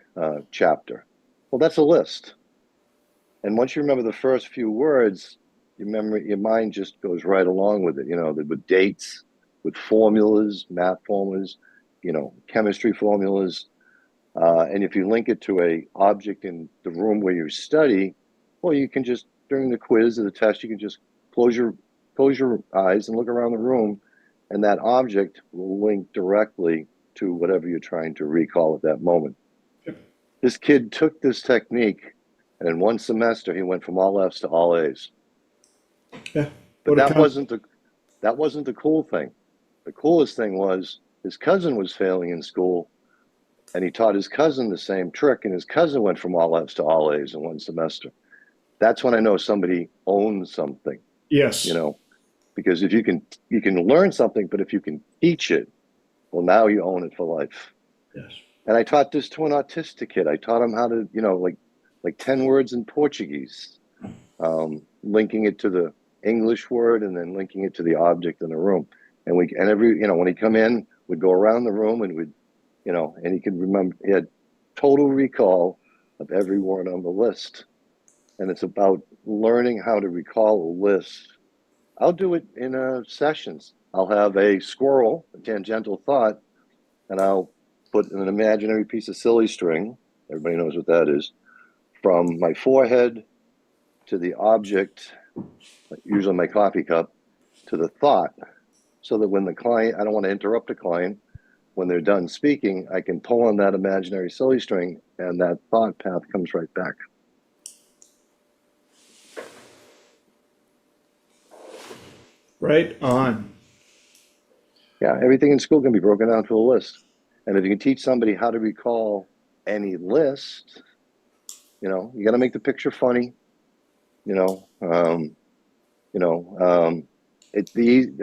chapter. Well, that's a list. And once you remember the first few words, your mind just goes right along with it, with dates, with formulas, math formulas, chemistry formulas. And if you link it to a object in the room where you study, well, you can just, during the quiz or the test, you can just close your eyes and look around the room and that object will link directly to whatever you're trying to recall at that moment. This kid took this technique, and in one semester, he went from all F's to all A's. Yeah. But that wasn't the cool thing. The coolest thing was his cousin was failing in school, and he taught his cousin the same trick, and his cousin went from all F's to all A's in one semester. That's when I know somebody owns something. Yes. You know, because if you can learn something, but if you can teach it, well, now you own it for life. Yes. And I taught this to an autistic kid. I taught him how to, you know, like 10 words in Portuguese, linking it to the English word and then linking it to the object in the room. And every, you know, when he come in, we'd go around the room and we'd, you know, and he could remember, he had total recall of every word on the list. And it's about learning how to recall a list. I'll do it in sessions. I'll have a squirrel, a tangential thought, and I'll put an imaginary piece of silly string, everybody knows what that is, from my forehead to the object, usually my coffee cup, to the thought, so that when the client, I don't want to interrupt the client, when they're done speaking, I can pull on that imaginary silly string and that thought path comes right back. Right on. Yeah, everything in school can be broken down to a list. And if you can teach somebody how to recall any list, you know, you got to make the picture funny. The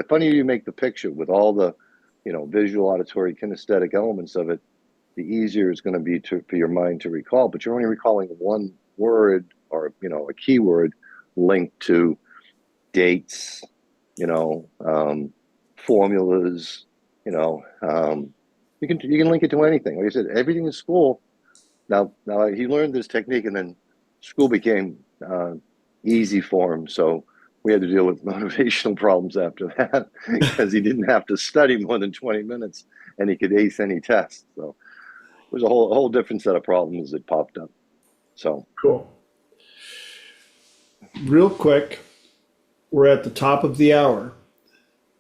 funnier you make the picture with all the, you know, visual, auditory, kinesthetic elements of it, the easier it's going to be for your mind to recall. But you're only recalling one word or, you know, a keyword linked to dates, you know, formulas, you know. You can link it to anything. Like I said, everything in school. Now he learned this technique, and then school became easy for him. So we had to deal with motivational problems after that because he didn't have to study more than 20 minutes, and he could ace any test. So it was a whole different set of problems that popped up. So Cool. Real quick, we're at the top of the hour,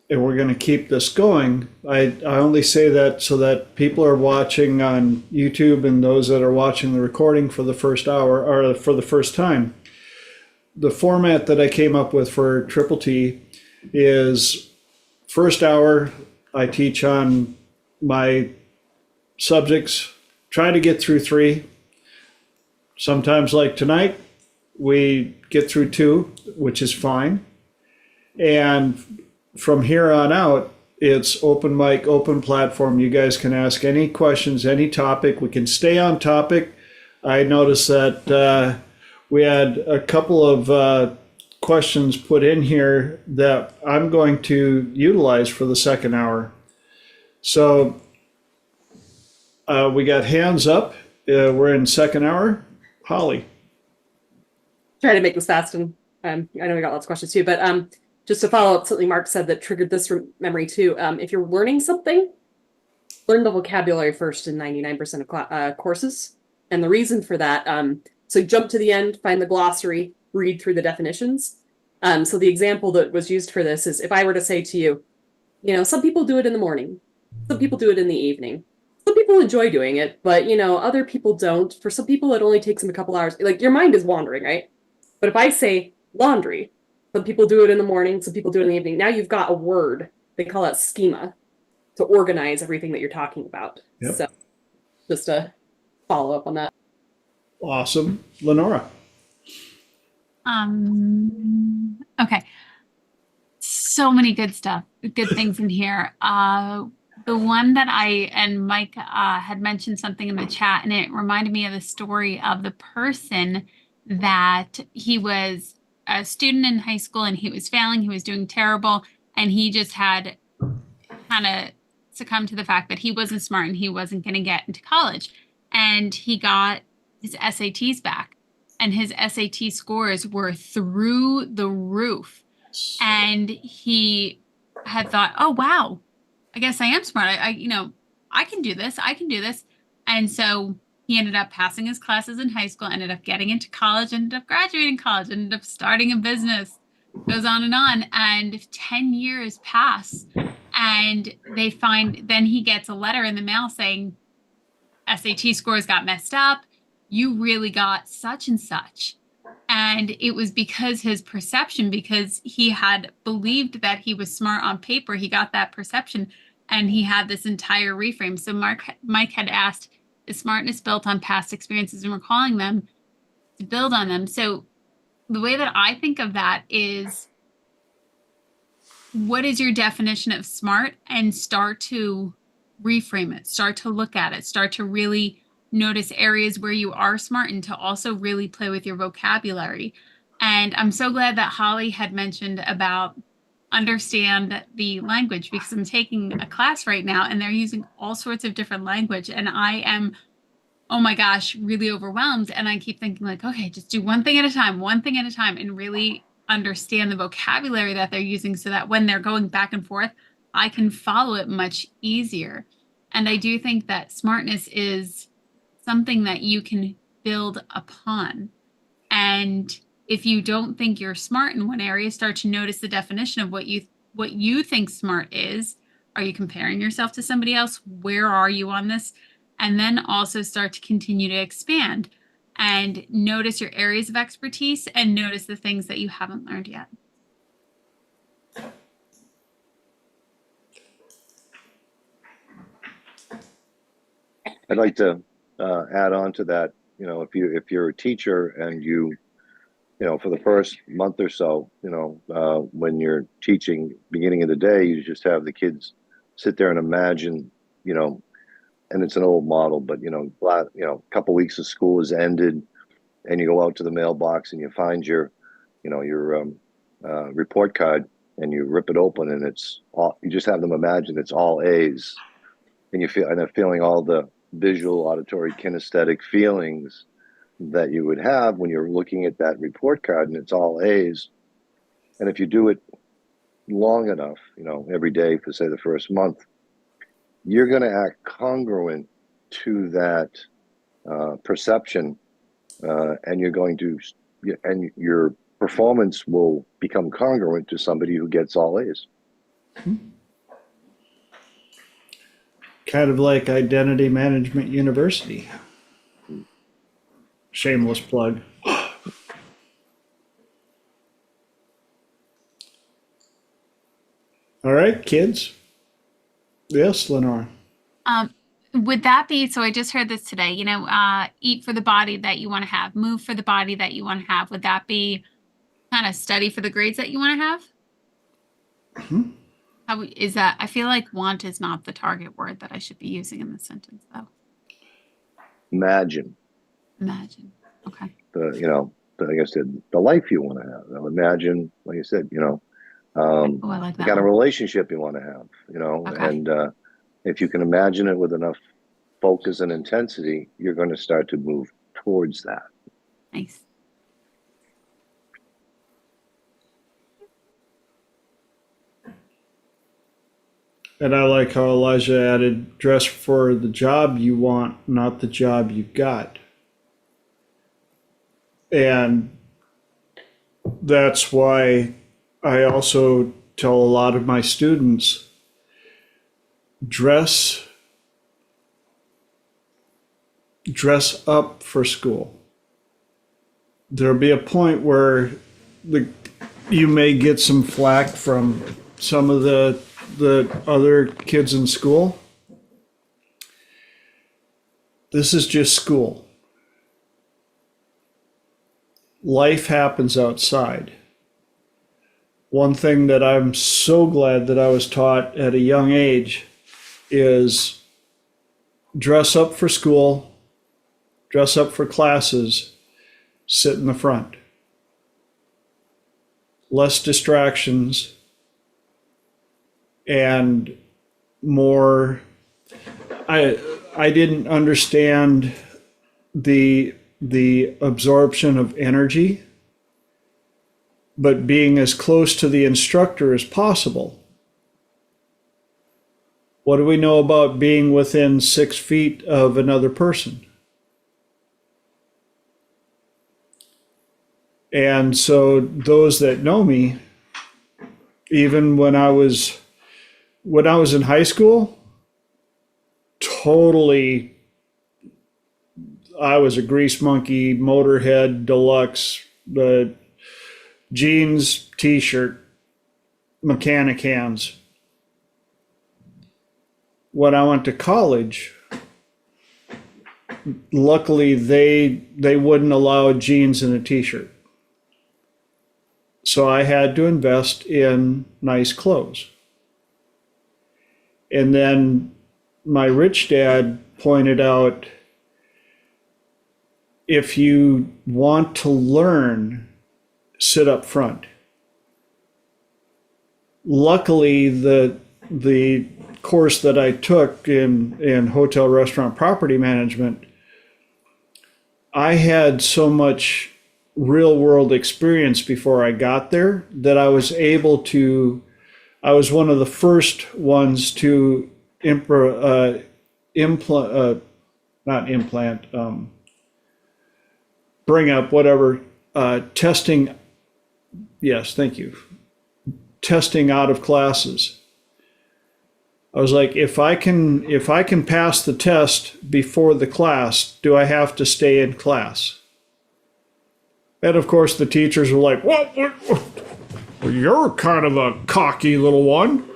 and we're going to keep this going. I only say that so that people are watching on YouTube and those that are watching the recording for the first hour or for the first time. The format that I came up with for Triple T is first hour, I teach on my subjects, try to get through 3. Sometimes like tonight, we get through 2, which is fine. And from here on out, it's open mic, open platform. You guys can ask any questions, any topic. We can stay on topic. I noticed that we had a couple of questions put in here that I'm going to utilize for the second hour. So we got hands up. We're in second hour. Holly. Try to make this fast, and I know we got lots of questions too, but just to follow up something Mark said that triggered this memory too. If you're learning something, learn the vocabulary first in 99% of courses. And the reason for that, so jump to the end, find the glossary, read through the definitions. So the example that was used for this is if I were to say to you, you know, some people do it in the morning, some people do it in the evening. Some people enjoy doing it, but, you know, other people don't. For some people, it only takes them a couple hours. Like, your mind is wandering, right? But if I say laundry, some people do it in the morning, some people do it in the evening. Now you've got a word. They call that schema to organize everything that you're talking about. Yep. So just a follow up on that. Awesome. Lenora. Okay. So many good things in here. The one that and Mike had mentioned something in the chat, and it reminded me of the story of the person that he was a student in high school and he was failing, he was doing terrible, and he just had kind of succumbed to the fact that he wasn't smart and he wasn't going to get into college. And he got his SATs back, and his SAT scores were through the roof. And he had thought, oh, wow, I guess I am smart. I can do this. I can do this. And so he ended up passing his classes in high school, ended up getting into college, ended up graduating college, ended up starting a business, goes on. And 10 years pass. And they find, then he gets a letter in the mail saying, SAT scores got messed up. You really got such and such. And it was because his perception, because he had believed that he was smart on paper, he got that perception and he had this entire reframe. So Mike had asked, is smartness built on past experiences and recalling them to build on them? So the way that I think of that is, what is your definition of smart? And start to reframe it, start to look at it, start to really notice areas where you are smart and to also really play with your vocabulary. And I'm so glad that Holly had mentioned about understand the language, because I'm taking a class right now and they're using all sorts of different language. And I am, oh my gosh, really overwhelmed. And I keep thinking like, okay, just do one thing at a time, and really understand the vocabulary that they're using so that when they're going back and forth, I can follow it much easier. And I do think that smartness is something that you can build upon. And if you don't think you're smart in one area, start to notice the definition of what you think smart is. Are you comparing yourself to somebody else? Where are you on this? And then also start to continue to expand and notice your areas of expertise and notice the things that you haven't learned yet. I'd like to add on to that. You know, if you're a teacher and you know, for the first month or so, you know, when you're teaching, beginning of the day, you just have the kids sit there and imagine, you know, and it's an old model, but you know, a couple weeks of school has ended, and you go out to the mailbox and you find your, you know, your report card, and you rip it open, and it's all, you just have them imagine it's all A's, and you feel, and they're feeling all the visual, auditory, kinesthetic feelings that you would have when you're looking at that report card and it's all A's. And if you do it long enough, you know, every day for say the first month, you're going to act congruent to that perception, and you're going to, and your performance will become congruent to somebody who gets all A's. Kind of like Identity Management University. Shameless plug. All right, kids. Yes, Lenore. Would that be, so I just heard this today, you know, eat for the body that you want to have, move for the body that you want to have. Would that be kind of study for the grades that you want to have? Mm-hmm. How is that? I feel like want is not the target word that I should be using in this sentence, though. Imagine. Imagine. Okay. You know, like I said, the life you want to have. Now imagine, like you said, you know, I like the that kind of one. relationship you want to have, you know, Okay. and if you can imagine it with enough focus and intensity, you're going to start to move towards that. Nice. And I like how Elijah added, dress for the job you want, not the job you got. And that's why I also tell a lot of my students, dress up for school. There'll be a point where you may get some flack from some of the other kids in school. This is just school. Life happens outside. One thing that I'm so glad that I was taught at a young age is dress up for school, dress up for classes, sit in the front. Less distractions and more. I didn't understand the absorption of energy, but being as close to the instructor as possible. What do we know about being within 6 feet of another person? And so those that know me, even when I was When I was in high school, totally, I was a grease monkey, Motorhead, Deluxe, the jeans, t-shirt, mechanic hands. When I went to college, luckily they wouldn't allow jeans and a t-shirt. So I had to invest in nice clothes. And then my rich dad pointed out, if you want to learn, sit up front. Luckily, the course that I took in hotel restaurant property management, I had so much real world experience before I got there that I was able to, I was one of the first ones to bring up whatever, testing, yes, thank you, testing out of classes. I was like, if I can pass the test before the class, do I have to stay in class? And of course, the teachers were like, well, you're kind of a cocky little one.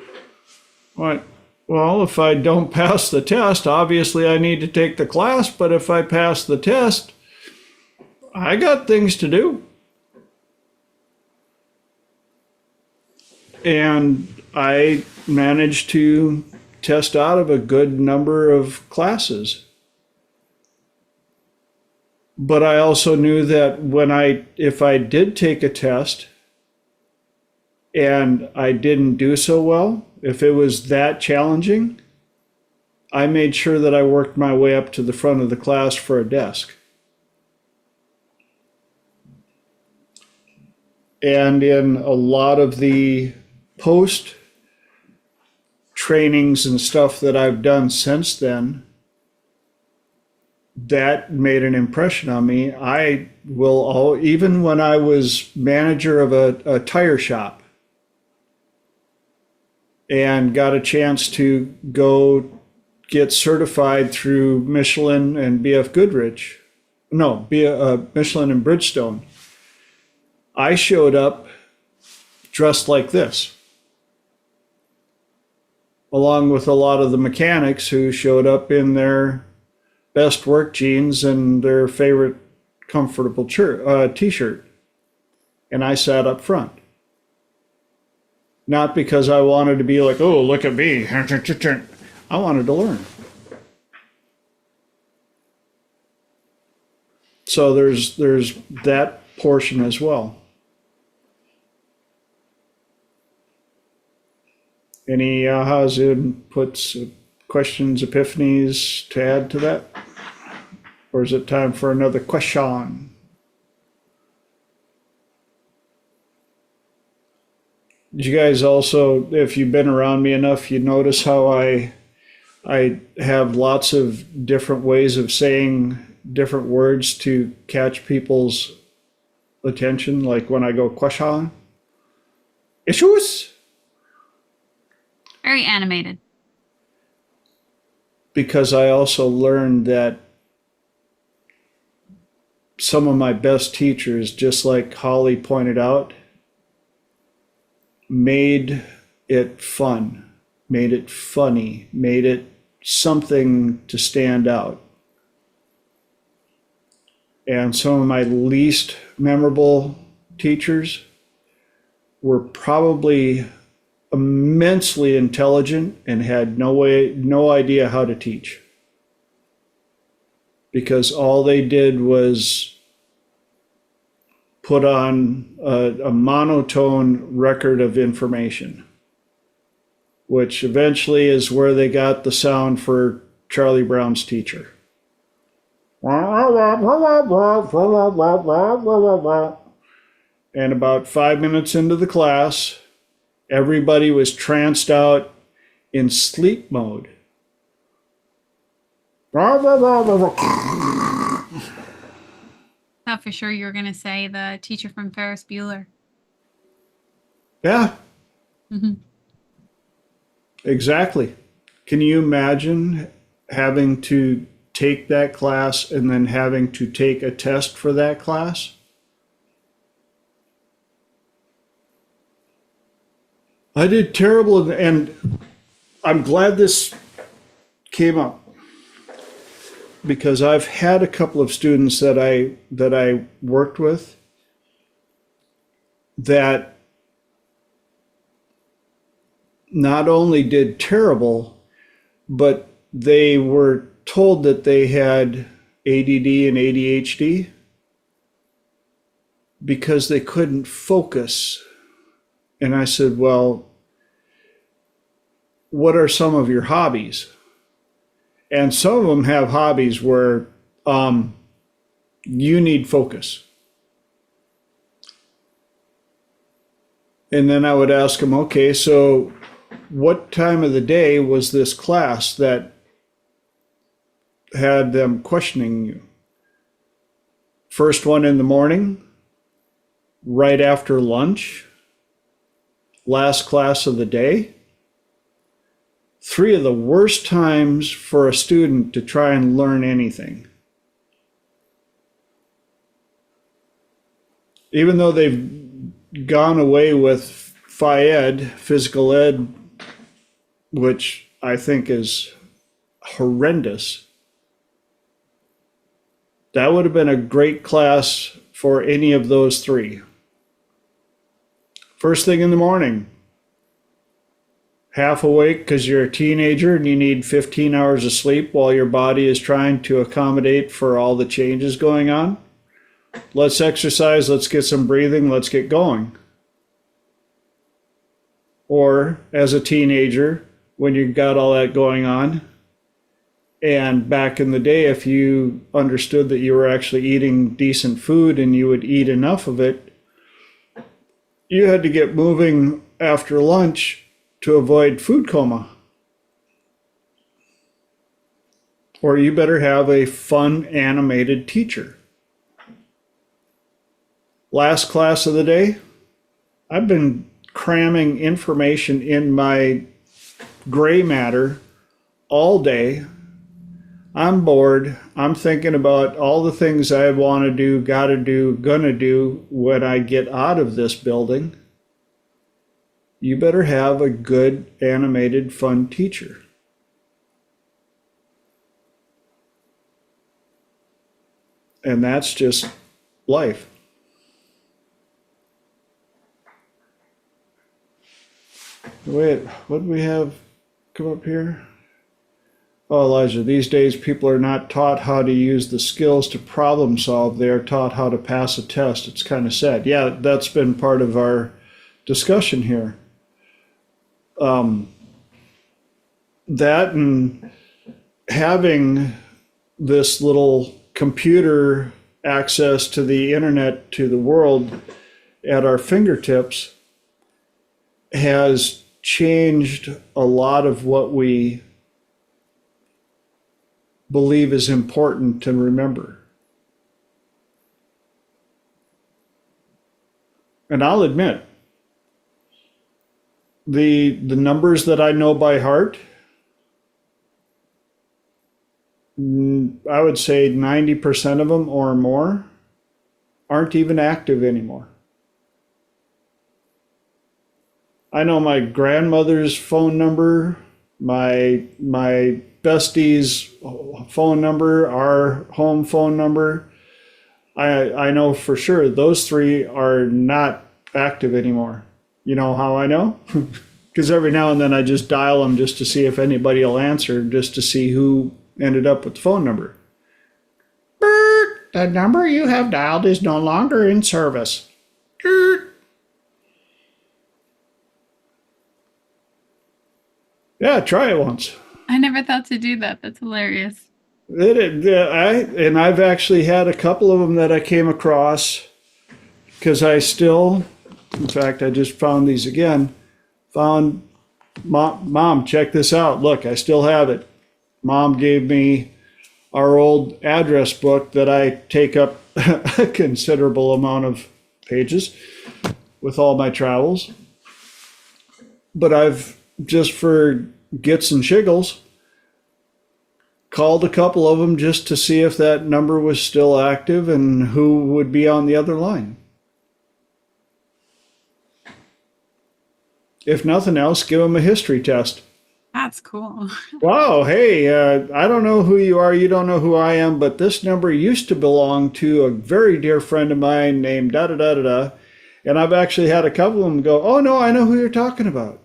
What? Well, if I don't pass the test, obviously I need to take the class, but if I pass the test, I got things to do. And I managed to test out of a good number of classes. But I also knew that if I did take a test and I didn't do so well, if it was that challenging, I made sure that I worked my way up to the front of the class for a desk. And in a lot of the post trainings and stuff that I've done since then, that made an impression on me. I will, even when I was manager of a tire shop and got a chance to go get certified through Michelin and BF Goodrich, Michelin and Bridgestone, I showed up dressed like this, along with a lot of the mechanics who showed up in their best work jeans and their favorite comfortable t-shirt. And I sat up front. Not because I wanted to be like, oh, look at me. I wanted to learn. So there's that portion as well. Any ahas, inputs, questions, epiphanies to add to that? Or is it time for another question? Did you guys also, if you've been around me enough, you notice how I have lots of different ways of saying different words to catch people's attention, like when I go question? Issues? Very animated. Because I also learned that some of my best teachers, just like Holly pointed out, made it fun, made it funny, made it something to stand out. And some of my least memorable teachers were probably immensely intelligent and had no idea how to teach, because all they did was put on a monotone record of information, which eventually is where they got the sound for Charlie Brown's teacher. And about 5 minutes into the class, everybody was tranced out in sleep mode. Thought for sure you were going to say the teacher from Ferris Bueller. Yeah. Mm-hmm. Exactly. Can you imagine having to take that class and then having to take a test for that class? I did terrible, and I'm glad this came up because I've had a couple of students that I worked with that not only did terrible, but they were told that they had ADD and ADHD because they couldn't focus. And I said, well, what are some of your hobbies? And some of them have hobbies where you need focus. And then I would ask them, okay, so what time of the day was this class that had them questioning you? First one in the morning, right after lunch, last class of the day. 3 of the worst times for a student to try and learn anything. Even though they've gone away with physical ed, which I think is horrendous, that would have been a great class for any of those 3. First thing in the morning, half awake because you're a teenager and you need 15 hours of sleep while your body is trying to accommodate for all the changes going on. Let's exercise, let's get some breathing, let's get going. Or as a teenager, when you've got all that going on, and back in the day, if you understood that you were actually eating decent food and you would eat enough of it, you had to get moving after lunch to avoid food coma. Or you better have a fun animated teacher. Last class of the day, I've been cramming information in my gray matter all day. I'm bored. I'm thinking about all the things I want to do, got to do, gonna do when I get out of this building. You better have a good, animated, fun teacher. And that's just life. Wait, what do we have come up here? Oh, Elijah, these days people are not taught how to use the skills to problem solve. They are taught how to pass a test. It's kind of sad. Yeah, that's been part of our discussion here. That and having this little computer access to the internet, to the world at our fingertips has changed a lot of what we believe is important to remember. And I'll admit, the numbers that I know by heart, I would say 90% of them or more aren't even active anymore. I know my grandmother's phone number, my bestie's phone number, our home phone number. I know for sure those 3 are not active anymore. You know how I know? Because every now and then I just dial them just to see if anybody will answer, just to see who ended up with the phone number. Bert, the number you have dialed is no longer in service. Bert. Yeah, try it once. I never thought to do that. That's hilarious. I've actually had a couple of them that I came across because in fact, I just found these again. Mom, check this out. Look, I still have it. Mom gave me our old address book that I take up a considerable amount of pages with all my travels. But I've just for gits and shiggles, called a couple of them just to see if that number was still active and who would be on the other line. If nothing else, give them a history test. That's cool. Wow, hey, I don't know who you are, you don't know who I am, but this number used to belong to a very dear friend of mine named da da da da da. And I've actually had a couple of them go, oh no, I know who you're talking about.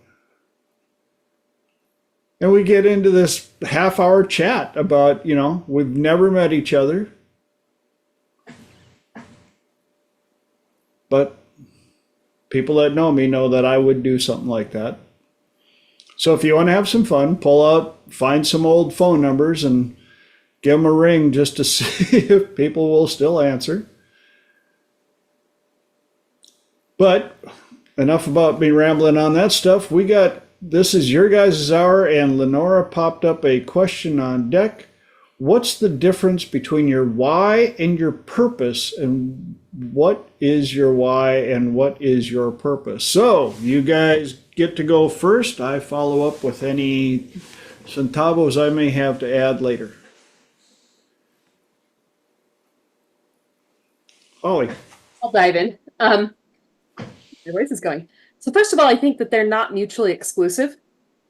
And we get into this half-hour chat about, we've never met each other. But people that know me know that I would do something like that. So if you want to have some fun, pull out, find some old phone numbers and give them a ring just to see if people will still answer. But enough about me rambling on that stuff. This is your guys' hour, and Lenora popped up a question on deck. What's the difference between your why and your purpose, and what is your why and what is your purpose? So you guys get to go first. I follow up with any centavos I may have to add later. Holly. I'll dive in. Where's this going? So first of all, I think that they're not mutually exclusive.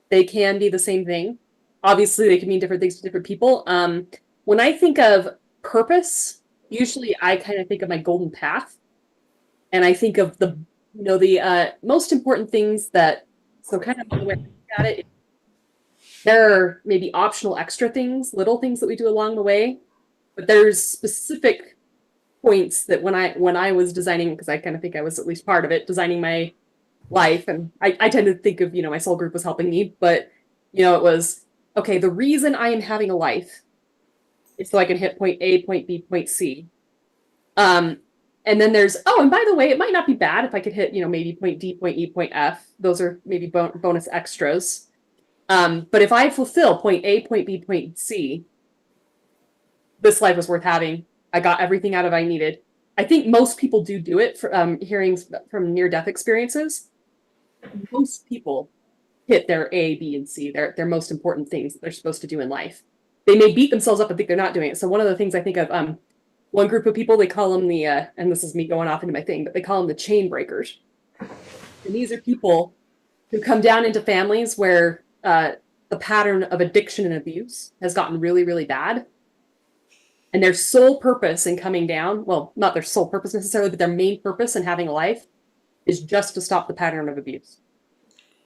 They can be the same thing. Obviously, they can mean different things to different people. When I think of purpose, usually I kind of think of my golden path, and I think of the most important things so kind of the way I look at it, there are maybe optional extra things, little things that we do along the way, but there's specific points that when I was designing, because I kind of think I was at least part of it, designing my life, and I tend to think of, my soul group was helping me, but, it was, okay, the reason I am having a life is so I can hit point A, point B, point C. And then there's, and by the way, it might not be bad if I could hit, maybe point D, point E, point F. Those are maybe bonus extras. But if I fulfill point A, point B, point C, this life was worth having. I got everything out of I needed. I think most people do it for hearing from near-death experiences. Most people hit their A, B, and C, their most important things that they're supposed to do in life. They may beat themselves up and think they're not doing it. So one of the things I think of, one group of people, they call them and this is me going off into my thing, but they call them the chain breakers. And these are people who come down into families where the pattern of addiction and abuse has gotten really, really bad. And their sole purpose in coming down, well, not their sole purpose necessarily, but their main purpose in having a life is just to stop the pattern of abuse.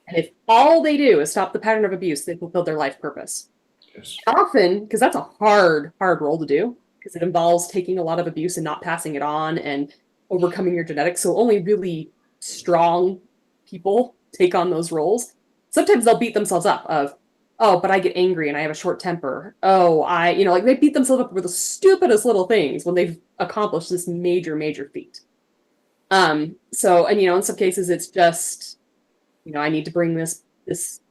And if all they do is stop the pattern of abuse, they fulfill their life purpose. Yes. Often, because that's a hard role to do, because it involves taking a lot of abuse and not passing it on and overcoming your genetics. So only really strong people take on those roles. Sometimes they'll beat themselves up of, but I get angry and I have a short temper. They beat themselves up with the stupidest little things when they've accomplished this major, major feat. In some cases it's just, I need to bring this,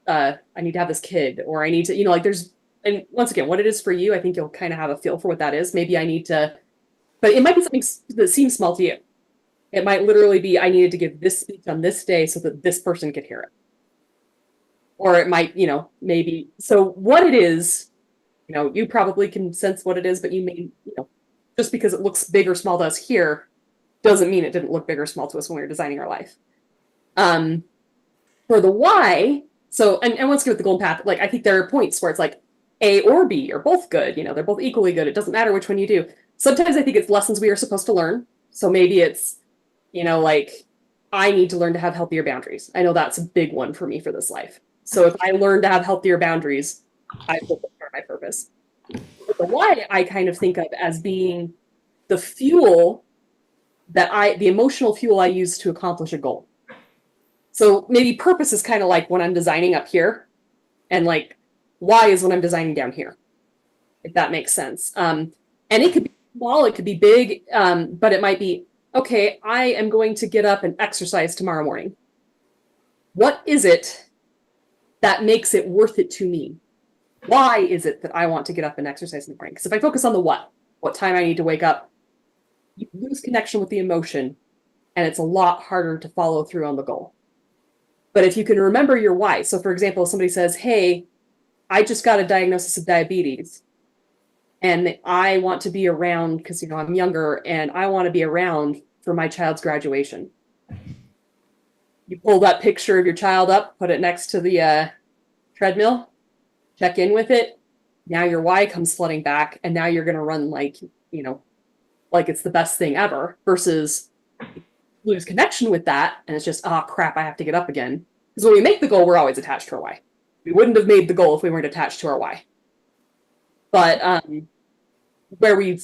I need to have this kid, or I need to, and once again, what it is for you, I think you'll kind of have a feel for what that is. Maybe I need to, but it might be something that seems small to you. It might literally be, I needed to give this speech on this day so that this person could hear it. Or it might, maybe. So what it is, you probably can sense what it is, but you may, just because it looks big or small to us here, doesn't mean it didn't look big or small to us when we were designing our life. For the why, so, and once again with the golden path, I think there are points where it's like A or B are both good, they're both equally good. It doesn't matter which one you do. Sometimes I think it's lessons we are supposed to learn. So maybe it's, I need to learn to have healthier boundaries. I know that's a big one for me for this life. So if I learn to have healthier boundaries, I fulfill my purpose. But the why I kind of think of as being the fuel the emotional fuel I use to accomplish a goal. So maybe purpose is kind of like when I'm designing up here, and why is when I'm designing down here, if that makes sense. And it could be small, it could be big, but it might be, okay, I am going to get up and exercise tomorrow morning. What is it that makes it worth it to me? Why is it that I want to get up and exercise in the morning? Because if I focus on the what time I need to wake up, you lose connection with the emotion, and it's a lot harder to follow through on the goal. But if you can remember your why, so for example, if somebody says, hey, I just got a diagnosis of diabetes and I want to be around because, I'm younger and I want to be around for my child's graduation. You pull that picture of your child up, put it next to the treadmill, check in with it. Now your why comes flooding back, and now you're going to run like it's the best thing ever, versus lose connection with that. And it's just, oh crap, I have to get up again. Because when we make the goal, we're always attached to our why. We wouldn't have made the goal if we weren't attached to our why. But where we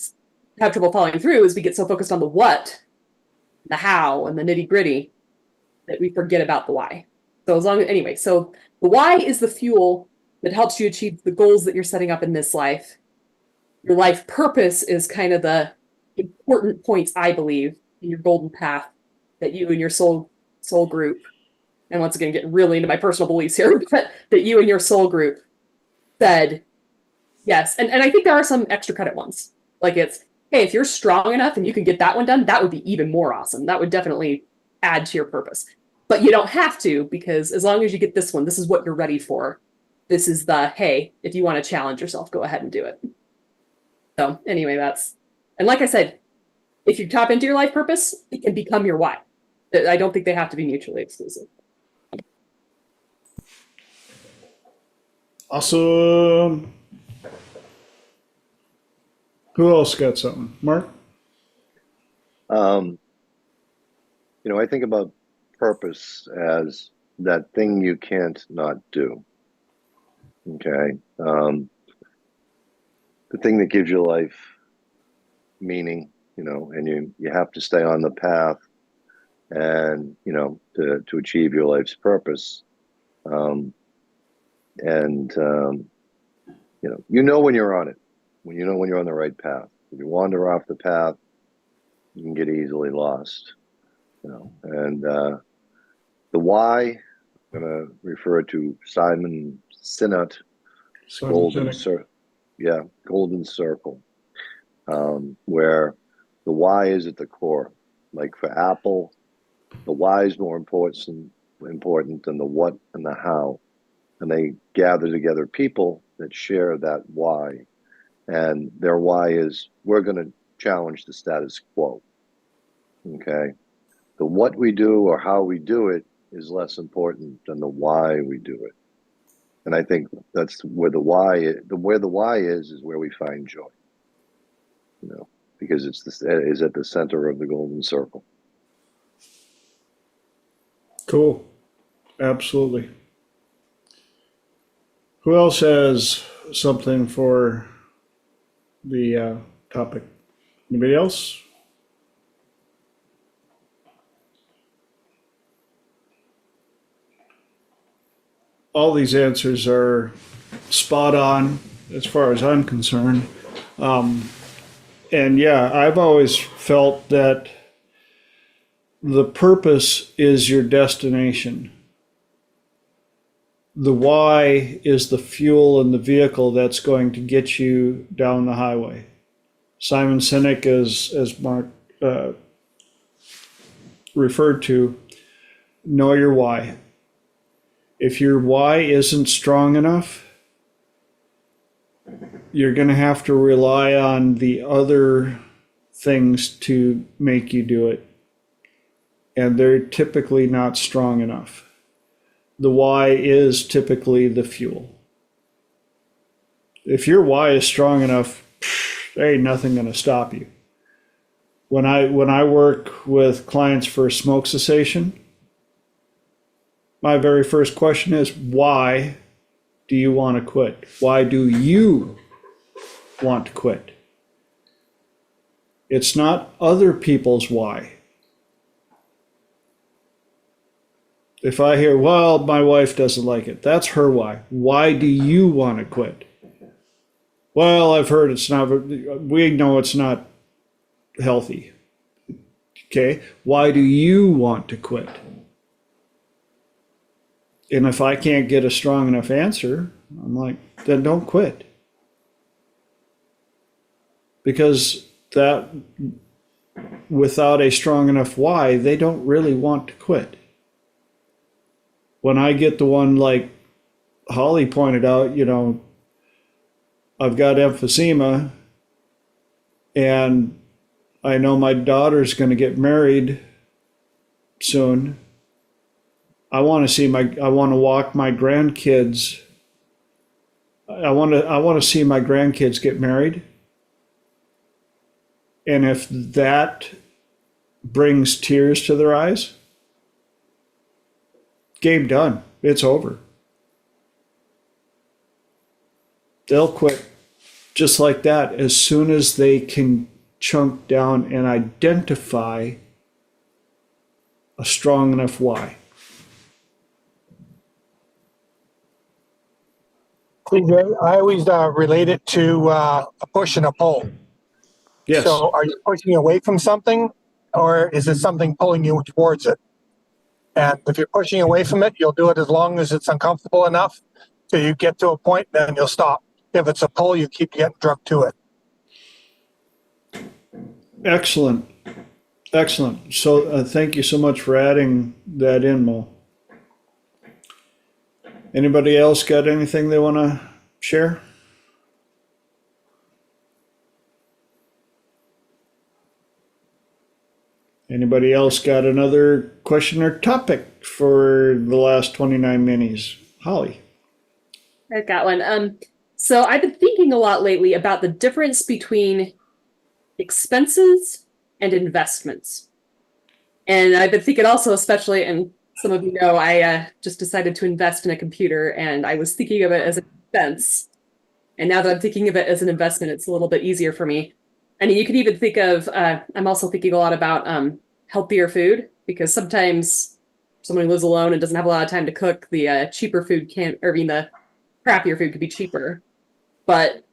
have trouble following through is we get so focused on the what, the how, and the nitty gritty that we forget about the why. So so the why is the fuel that helps you achieve the goals that you're setting up in this life. Your life purpose is kind of the important points, I believe, in your golden path that you and your soul group, and once again, getting really into my personal beliefs here, but that you and your soul group said, yes. And I think there are some extra credit ones. Like it's, hey, if you're strong enough and you can get that one done, that would be even more awesome. That would definitely add to your purpose. But you don't have to, because as long as you get this one, this is what you're ready for. This is the, hey, if you want to challenge yourself, go ahead and do it. So anyway, and like I said, if you tap into your life purpose, it can become your why. I don't think they have to be mutually exclusive. Awesome. Who else got something? Mark? I think about purpose as that thing you can't not do. Okay. The thing that gives your life meaning, and you have to stay on the path and, to achieve your life's purpose. And when you're on it, when you're on the right path. If you wander off the path, you can get easily lost. And the why, I'm going to refer to Simon Sinek, golden circle, where the why is at the core. Like for Apple, the why is more important than the what and the how. And they gather together people that share that why. And their why is, we're going to challenge the status quo. Okay. The what we do or how we do it is less important than the why we do it. And I think that's where the why is where we find joy. Because is at the center of the golden circle. Cool. Absolutely. Who else has something for the topic? Anybody else? All these answers are spot on as far as I'm concerned. And yeah, I've always felt that the purpose is your destination. The why is the fuel and the vehicle that's going to get you down the highway. Simon Sinek, as Mark referred to, know your why. If your why isn't strong enough, you're going to have to rely on the other things to make you do it. And they're typically not strong enough. The why is typically the fuel. If your why is strong enough, there ain't nothing going to stop you. When I work with clients for smoke cessation, my very first question is, why do you want to quit? Why do you want to quit? It's not other people's why. If I hear, well, my wife doesn't like it, that's her why. Why do you want to quit? Well, I've heard we know it's not healthy. Okay, why do you want to quit? And if I can't get a strong enough answer, I'm like, then don't quit. Because that, without a strong enough why, they don't really want to quit. when I get the one like Holly pointed out, you know, I've got emphysema and I know my daughter's going to get married soon. I want to walk my grandkids. I want to see my grandkids get married. And if that brings tears to their eyes, game done. It's over. They'll quit just like that as soon as they can chunk down and identify a strong enough why. TJ, I always relate it to a push and a pull. Yes. So are you pushing away from something, or is it something pulling you towards it? And if you're pushing away from it, you'll do it as long as it's uncomfortable enough till you get to a point, then you'll stop. If it's a pull, you keep getting drugged to it. Excellent. Excellent. So thank you so much for adding that in, Mo. Anybody else got anything they want to share? Anybody else got another question or topic for the last 29 minis? Holly. I've got one. So I've been thinking a lot lately about the difference between expenses and investments. And I've been thinking also, especially, and some of you know, I just decided to invest in a computer, and I was thinking of it as an expense. And now that I'm thinking of it as an investment, it's a little bit easier for me. And you could even think of, I'm also thinking a lot about healthier food, because sometimes someone who lives alone and doesn't have a lot of time to cook, the cheaper food the crappier food could be cheaper. But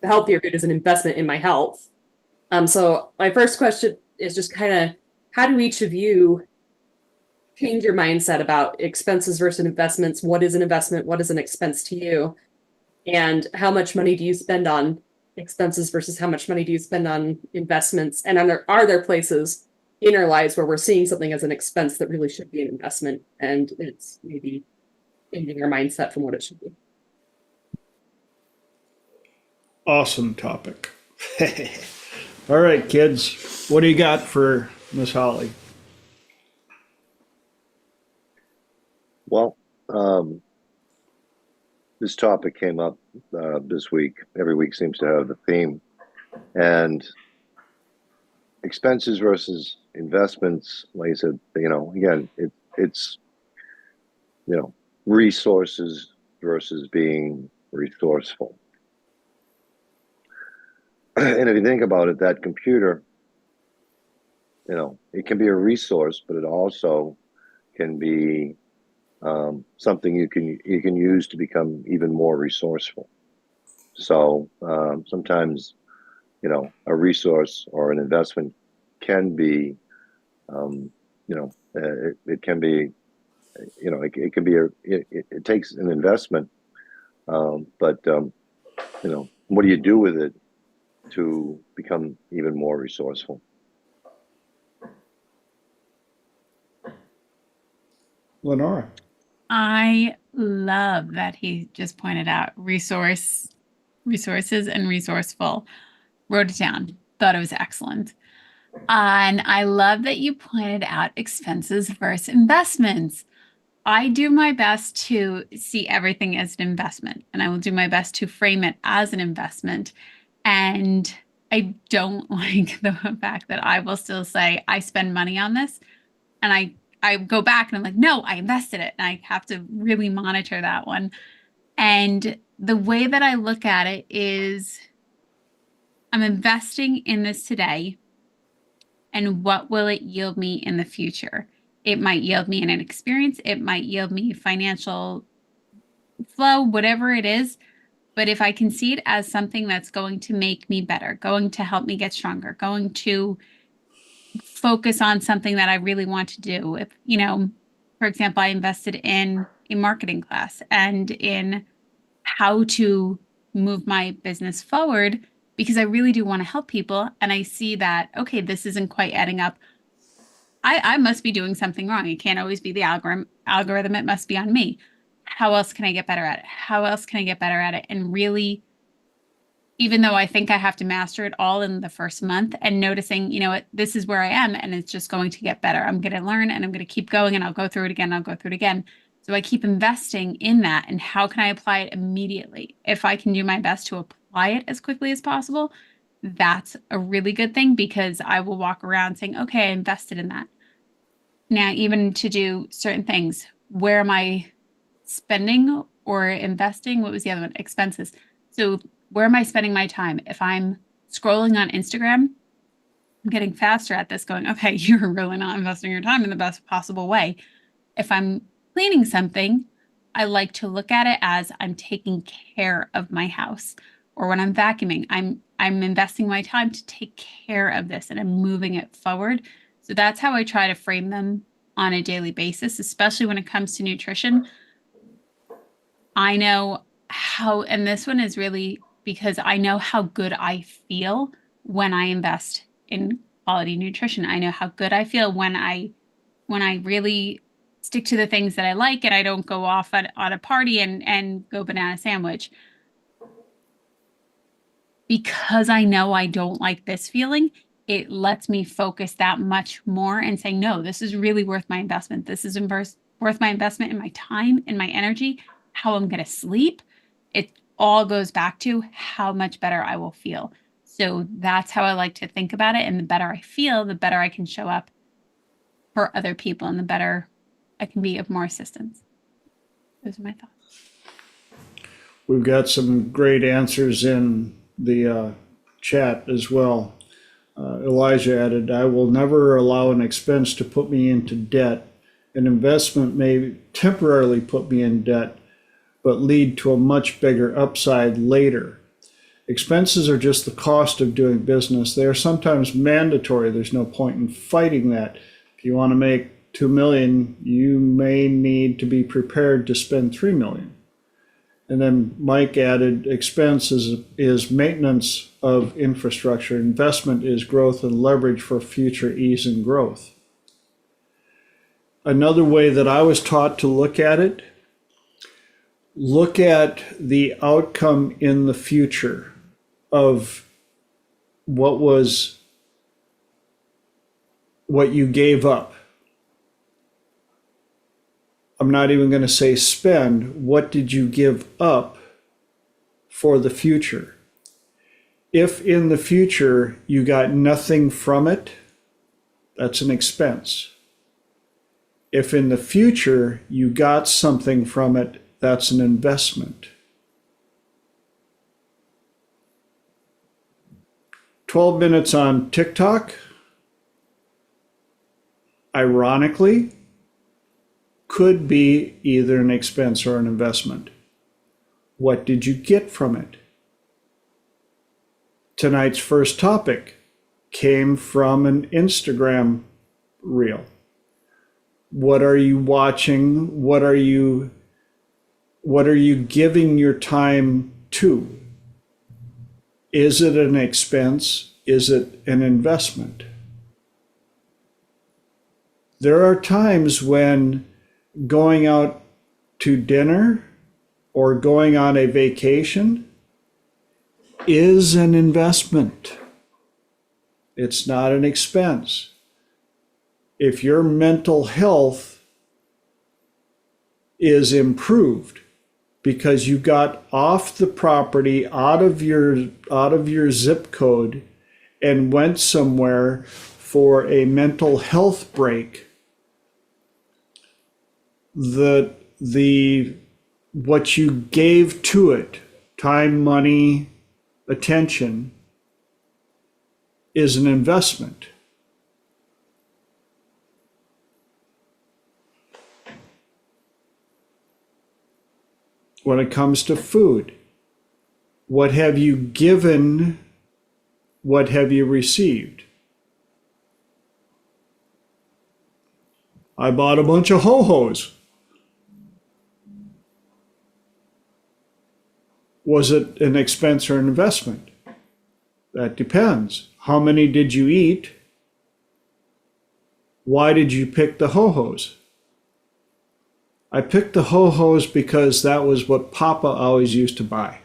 the healthier food is an investment in my health. So my first question is just kind of, how do each of you change your mindset about expenses versus investments? What is an investment? What is an expense to you? And how much money do you spend on expenses versus how much money do you spend on investments? And are there places in our lives where we're seeing something as an expense that really should be an investment, and it's maybe changing our mindset from what it should be? Awesome topic. All right, kids, what do you got for Miss Holly? Well, this topic came up this week. Every week seems to have a theme. And expenses versus investments, like I said, you know, again, it's, you know, resources versus being resourceful. And if you think about it, that computer, you know, it can be a resource, but it also can be something you can use to become even more resourceful. So sometimes, you know, a resource or an investment can be, you know, it can be, you know, it can be it takes an investment, but you know, what do you do with it to become even more resourceful? Lenora. I love that he just pointed out resources and resourceful. Wrote it down. Thought it was excellent. And I love that you pointed out expenses versus investments. I do my best to see everything as an investment, and I will do my best to frame it as an investment. And I don't like the fact that I will still say I spend money on this, and I go back and I'm like, no, I invested it. And I have to really monitor that one. And the way that I look at it is I'm investing in this today. And what will it yield me in the future? It might yield me in an experience. It might yield me financial flow, whatever it is. But if I can see it as something that's going to make me better, going to help me get stronger, going to focus on something that I really want to do. If, you know, for example, I invested in a marketing class and in how to move my business forward because I really do want to help people. And I see that, okay, this isn't quite adding up. I must be doing something wrong. It can't always be the algorithm. It must be on me. How else can I get better at it? How else can I get better at it? And really, even though I think I have to master it all in the first month, and noticing, you know what, this is where I am and it's just going to get better. I'm going to learn and I'm going to keep going and I'll go through it again. I'll go through it again. So I keep investing in that. And how can I apply it immediately? If I can do my best to apply it as quickly as possible, that's a really good thing, because I will walk around saying, okay, I invested in that. Now, even to do certain things, where am I spending or investing? What was the other one? Expenses. So where am I spending my time? If I'm scrolling on Instagram, I'm getting faster at this, going, okay, you're really not investing your time in the best possible way. If I'm cleaning something, I like to look at it as I'm taking care of my house. Or when I'm vacuuming, I'm investing my time to take care of this and I'm moving it forward. So that's how I try to frame them on a daily basis, especially when it comes to nutrition. I know how, and this one is really because I know how good I feel when I invest in quality nutrition. I know how good I feel when I really stick to the things that I like and I don't go off on a party and go banana sandwich. Because I know I don't like this feeling, it lets me focus that much more and saying, no, this is really worth my investment. This is worth my investment in my time and my energy, how I'm going to sleep. It all goes back to how much better I will feel. So that's how I like to think about it. And the better I feel, the better I can show up for other people and the better I can be of more assistance. Those are my thoughts. We've got some great answers in the chat as well. Elijah added, I will never allow an expense to put me into debt. An investment may temporarily put me in debt, but lead to a much bigger upside later. Expenses are just the cost of doing business. They are sometimes mandatory. There's no point in fighting that. If you want to make 2 million, you may need to be prepared to spend 3 million. And then Mike added, expense is maintenance of infrastructure. Investment is growth and leverage for future ease and growth. Another way that I was taught to look at it, look at the outcome in the future of what you gave up. I'm not even going to say spend. What did you give up for the future? If in the future you got nothing from it, that's an expense. If in the future you got something from it, that's an investment. 12 minutes on TikTok, ironically, could be either an expense or an investment. What did you get from it? Tonight's first topic came from an Instagram reel. What are you watching? What are you giving your time to? Is it an expense? Is it an investment? There are times when going out to dinner or going on a vacation is an investment. It's not an expense. If your mental health is improved because you got off the property, out of your zip code, and went somewhere for a mental health break, what you gave to it, time, money, attention, is an investment. When it comes to food, what have you given? What have you received? I bought a bunch of ho-hos. Was it an expense or an investment? That depends. How many did you eat? Why did you pick the ho-hos? I picked the ho-hos because that was what Papa always used to buy.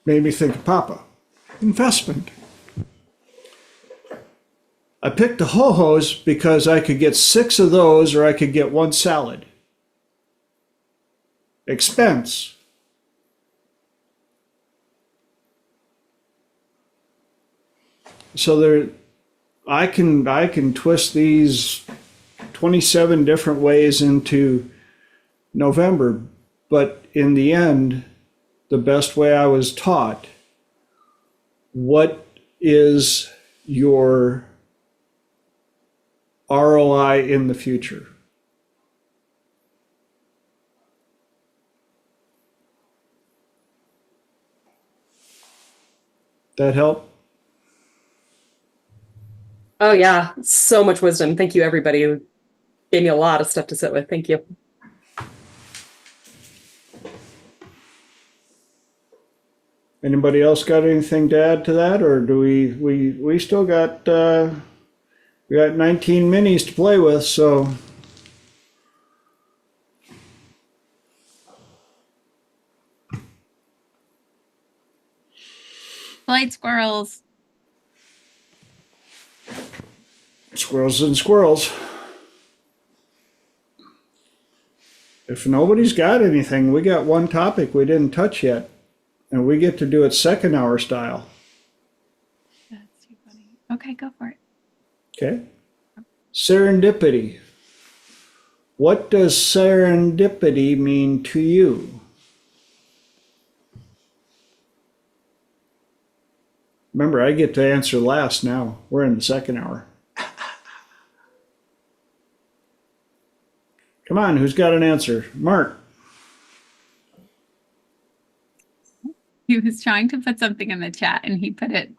Made me think of Papa. Investment. I picked the ho-hos because I could get 6 of those or I could get 1 salad. Expense. So I can twist these 27 different ways into November, but in the end, the best way I was taught, what is your ROI in the future? That help? Oh yeah, so much wisdom. Thank you, everybody. You gave me a lot of stuff to sit with. Thank you. Anybody else got anything to add to that, or do we still got we got 19 minis to play with, so Flight squirrels. squirrels and squirrels. If nobody's got anything, we got one topic we didn't touch yet, and we get to do it second hour style. That's too funny. Okay, go for it. Okay. Serendipity. What does serendipity mean to you? Remember, I get to answer last now. We're in the second hour. Come on, who's got an answer? Mark. He was trying to put something in the chat and he put it,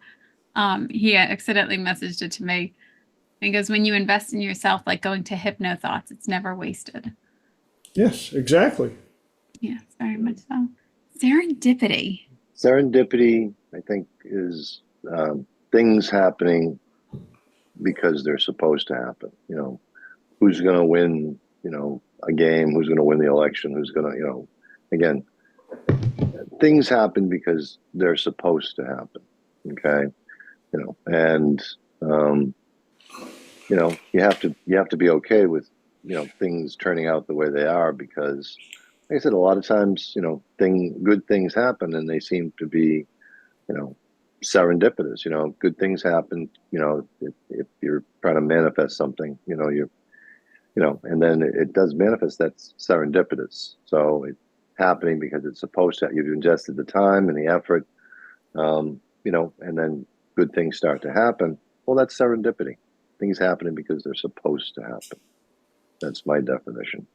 he accidentally messaged it to me. He goes, when you invest in yourself, like going to hypnothoughts, it's never wasted. Yes, exactly. Yes, very much so. Serendipity. Serendipity, I think, is things happening because they're supposed to happen. You know, who's going to win, you know, a game, who's going to win the election, who's going to, you know, again, things happen because they're supposed to happen. Okay. You know, and, you know, you have to be okay with, you know, things turning out the way they are, because like I said, a lot of times, you know, good things happen and they seem to be, you know, serendipitous. You know, good things happen, you know, if you're trying to manifest something, you know, and then it does manifest. That's serendipitous. So it's happening because it's supposed to. You've invested the time and the effort, you know, and then good things start to happen. Well, that's serendipity. Things happening because they're supposed to happen. That's my definition.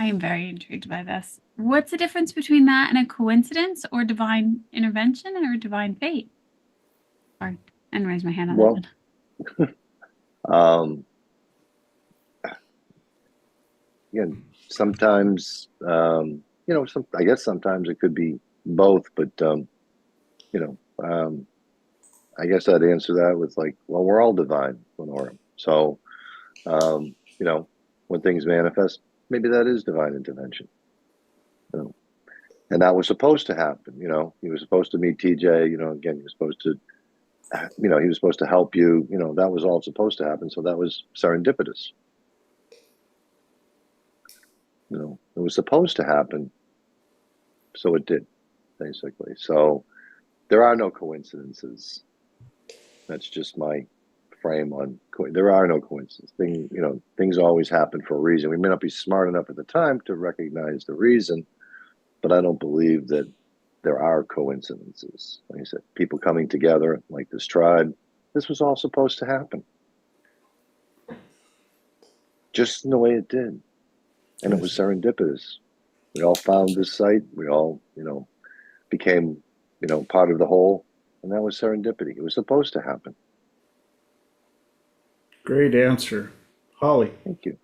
I am very intrigued by this. What's the difference between that and a coincidence or divine intervention or divine fate? Sorry, and raise my hand on that one. Again, sometimes, you know, I guess sometimes it could be both, but, you know, I guess I'd answer that with like, well, we're all divine, Lenora. So, you know, when things manifest, maybe that is divine intervention. You know, and that was supposed to happen. You know, he was supposed to meet TJ. You know, again, he was supposed to, you know, he was supposed to help you. You know, that was all supposed to happen. So that was serendipitous. You know, it was supposed to happen, so it did, basically. So there are no coincidences. That's just my frame on. There are no coincidences. You know, things always happen for a reason. We may not be smart enough at the time to recognize the reason, but I don't believe that there are coincidences. Like I said, people coming together like this tribe. This was all supposed to happen, just in the way it did. And it was serendipitous. We all found this site. We all, you know, became, you know, part of the whole. And that was serendipity. It was supposed to happen. Great answer. Holly. Thank you.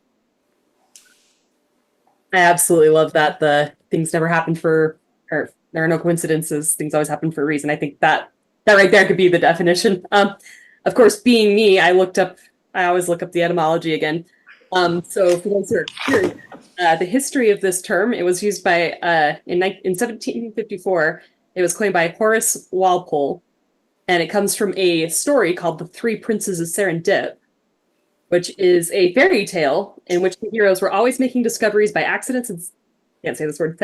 I absolutely love that. The things never happen or there are no coincidences. Things always happen for a reason. I think that right there could be the definition. Of course, being me, I always look up the etymology again. So for those who are curious, the history of this term, it was used by, in 1754, it was coined by Horace Walpole, and it comes from a story called The Three Princes of Serendip, which is a fairy tale in which the heroes were always making discoveries by accidents and, can't say this word,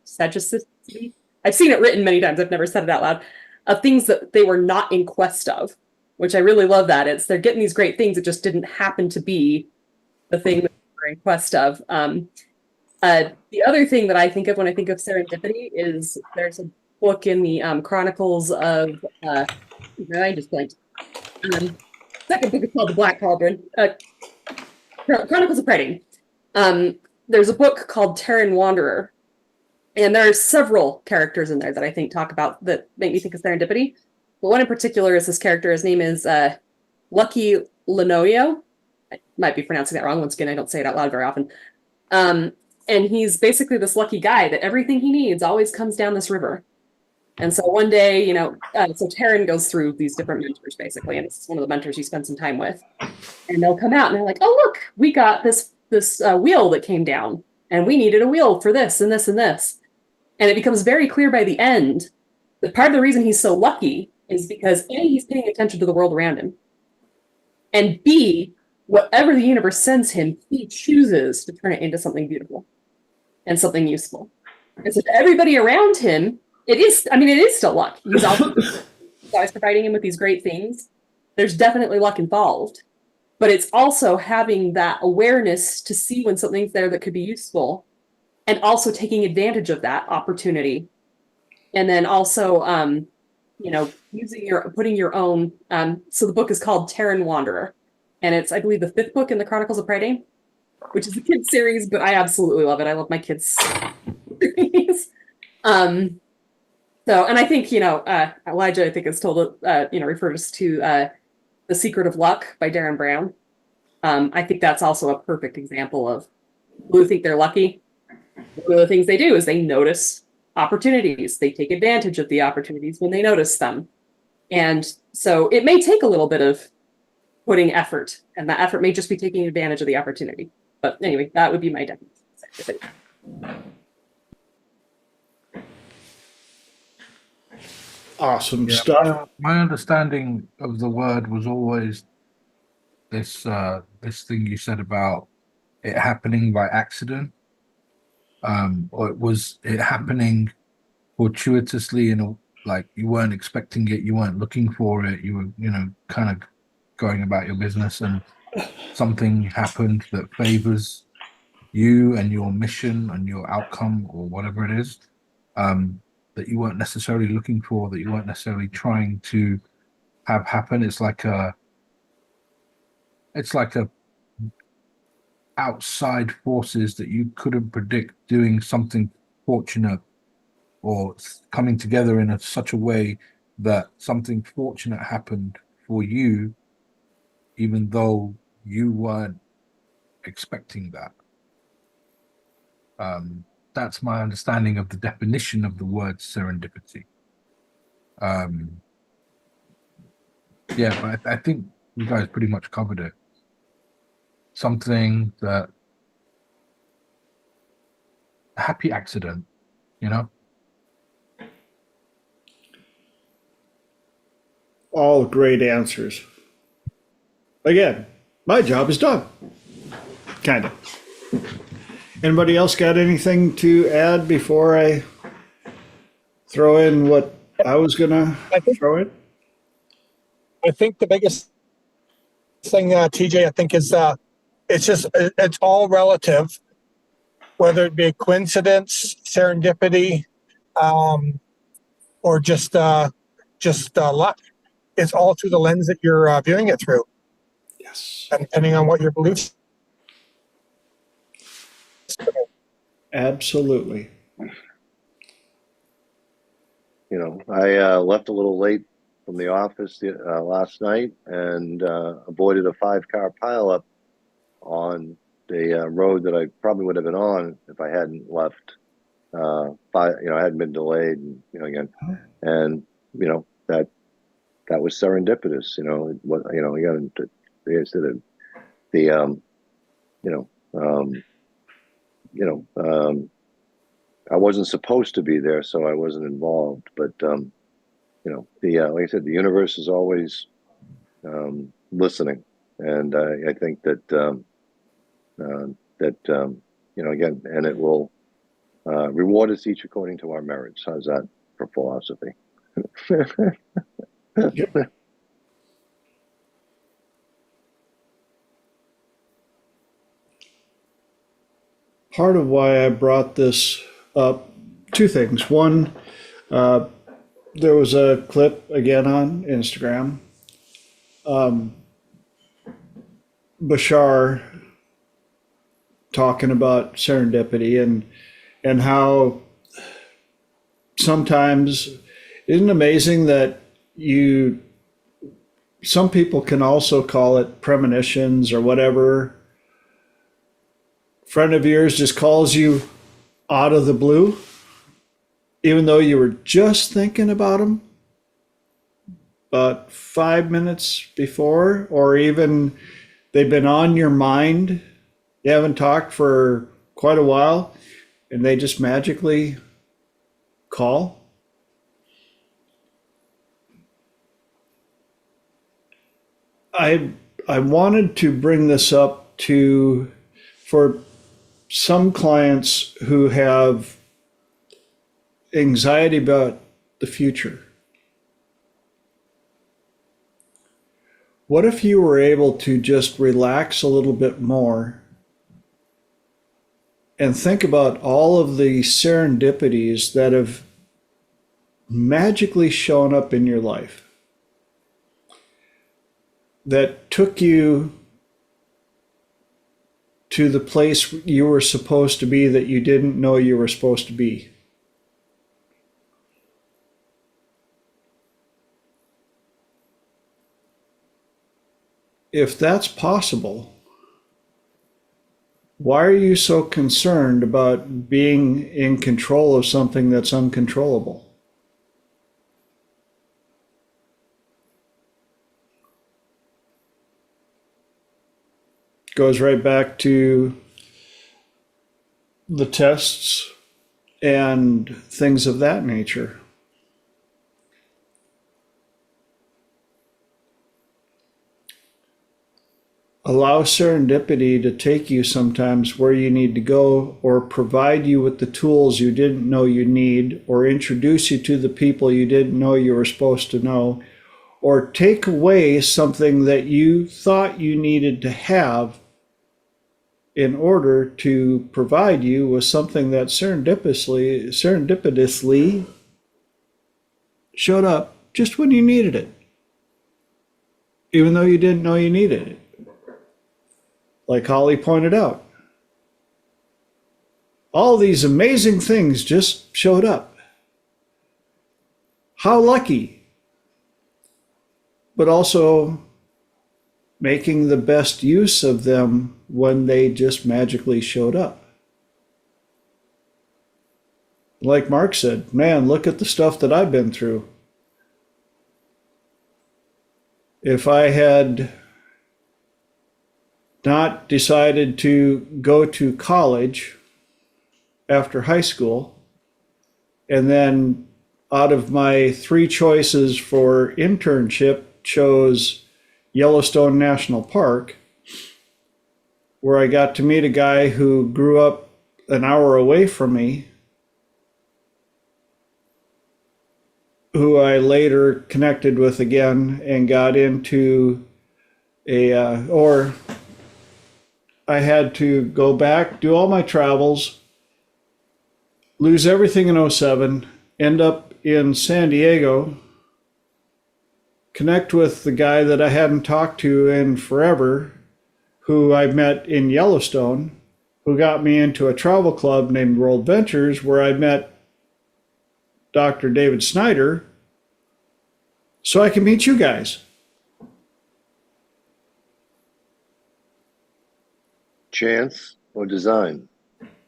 sagacity. I've seen it written many times, I've never said it out loud, of things that they were not in quest of, which I really love that. They're getting these great things, it just didn't happen to be the thing that they were in quest of. The other thing that I think of when I think of serendipity is there's a book in the Chronicles of, I just blanked. Second book is called The Black Cauldron. Chronicles of Prydain. There's a book called Terran Wanderer, and there are several characters in there that I think talk about that make me think of serendipity. But one in particular is this character. His name is Lucky Lenoyo. I might be pronouncing that wrong. Once again, I don't say it out loud very often. And he's basically this lucky guy that everything he needs always comes down this river. And so one day, so Terran goes through these different mentors, basically, and it's one of the mentors you spend some time with. And they'll come out and they're like, oh, look, we got this wheel that came down, and we needed a wheel for this and this and this. And it becomes very clear by the end that part of the reason he's so lucky is because A, he's paying attention to the world around him, and B, whatever the universe sends him, he chooses to turn it into something beautiful and something useful. And so to everybody around him, it is still luck. He's always providing him with these great things. There's definitely luck involved, but it's also having that awareness to see when something's there that could be useful, and also taking advantage of that opportunity. And then also, putting your own, so the book is called Terran Wanderer, and it's, I believe, the 5th book in the Chronicles of Prydain, which is a kid's series, but I absolutely love it. I love my kids' series. And I think, Elijah, I think, is told, refers to The Secret of Luck by Darren Brown. I think that's also a perfect example of people who think they're lucky. One of the things they do is they notice opportunities. They take advantage of the opportunities when they notice them. And so it may take a little bit of putting effort, and that effort may just be taking advantage of the opportunity. But anyway, that would be my definition. Awesome stuff. My understanding of the word was always this thing you said about it happening by accident, or it happening fortuitously, like you weren't expecting it, you weren't looking for it, you were kind of going about your business, and something happened that favors you and your mission and your outcome or whatever it is, that you weren't necessarily looking for, that you weren't necessarily trying to have happen. It's like a outside forces that you couldn't predict doing something fortunate or coming together in such a way that something fortunate happened for you, even though you weren't expecting that. That's my understanding of the definition of the word serendipity. But I think you guys pretty much covered it. Something that a happy accident, All great answers. Again, my job is done. Kind of. Anybody else got anything to add before I throw in what I was gonna throw in? I think the biggest thing, TJ, I think is it's all relative, whether it be a coincidence, serendipity, or just luck. It's all through the lens that you're viewing it through. Yes. And depending on what your beliefs. Absolutely. I left a little late from the office last night and avoided a 5-car pileup on the road that I probably would have been on if I hadn't left. I hadn't been delayed, and that that was serendipitous. What again? They said the you know I wasn't supposed to be there, so I wasn't involved. But like I said, the universe is always listening, and I think that again, and it will reward us each according to our merits. How's that for philosophy? Yep. Part of why I brought this up, two things. One, there was a clip again on Instagram. Bashar talking about serendipity and how sometimes isn't it amazing that some people can also call it premonitions or whatever. Friend of yours just calls you out of the blue, even though you were just thinking about them about 5 minutes before, or even they've been on your mind. You haven't talked for quite a while, and they just magically call. I wanted to bring this up for some clients who have anxiety about the future. What if you were able to just relax a little bit more and think about all of the serendipities that have magically shown up in your life that took you to the place you were supposed to be that you didn't know you were supposed to be? If that's possible, why are you so concerned about being in control of something that's uncontrollable? Goes right back to the tests and things of that nature. Allow serendipity to take you sometimes where you need to go, or provide you with the tools you didn't know you need, or introduce you to the people you didn't know you were supposed to know, or take away something that you thought you needed to have in order to provide you with something that serendipitously showed up just when you needed it, even though you didn't know you needed it. Like Holly pointed out, all these amazing things just showed up. How lucky. But also making the best use of them when they just magically showed up. Like Mark said, man, look at the stuff that I've been through. If I had not decided to go to college after high school, and then out of my 3 choices for internship chose Yellowstone National Park, where I got to meet a guy who grew up an hour away from me, who I later connected with again and got into I had to go back, do all my travels, lose everything in 07, end up in San Diego, connect with the guy that I hadn't talked to in forever, who I met in Yellowstone, who got me into a travel club named World Ventures, where I met Dr. David Snyder, so I can meet you guys. Chance or design?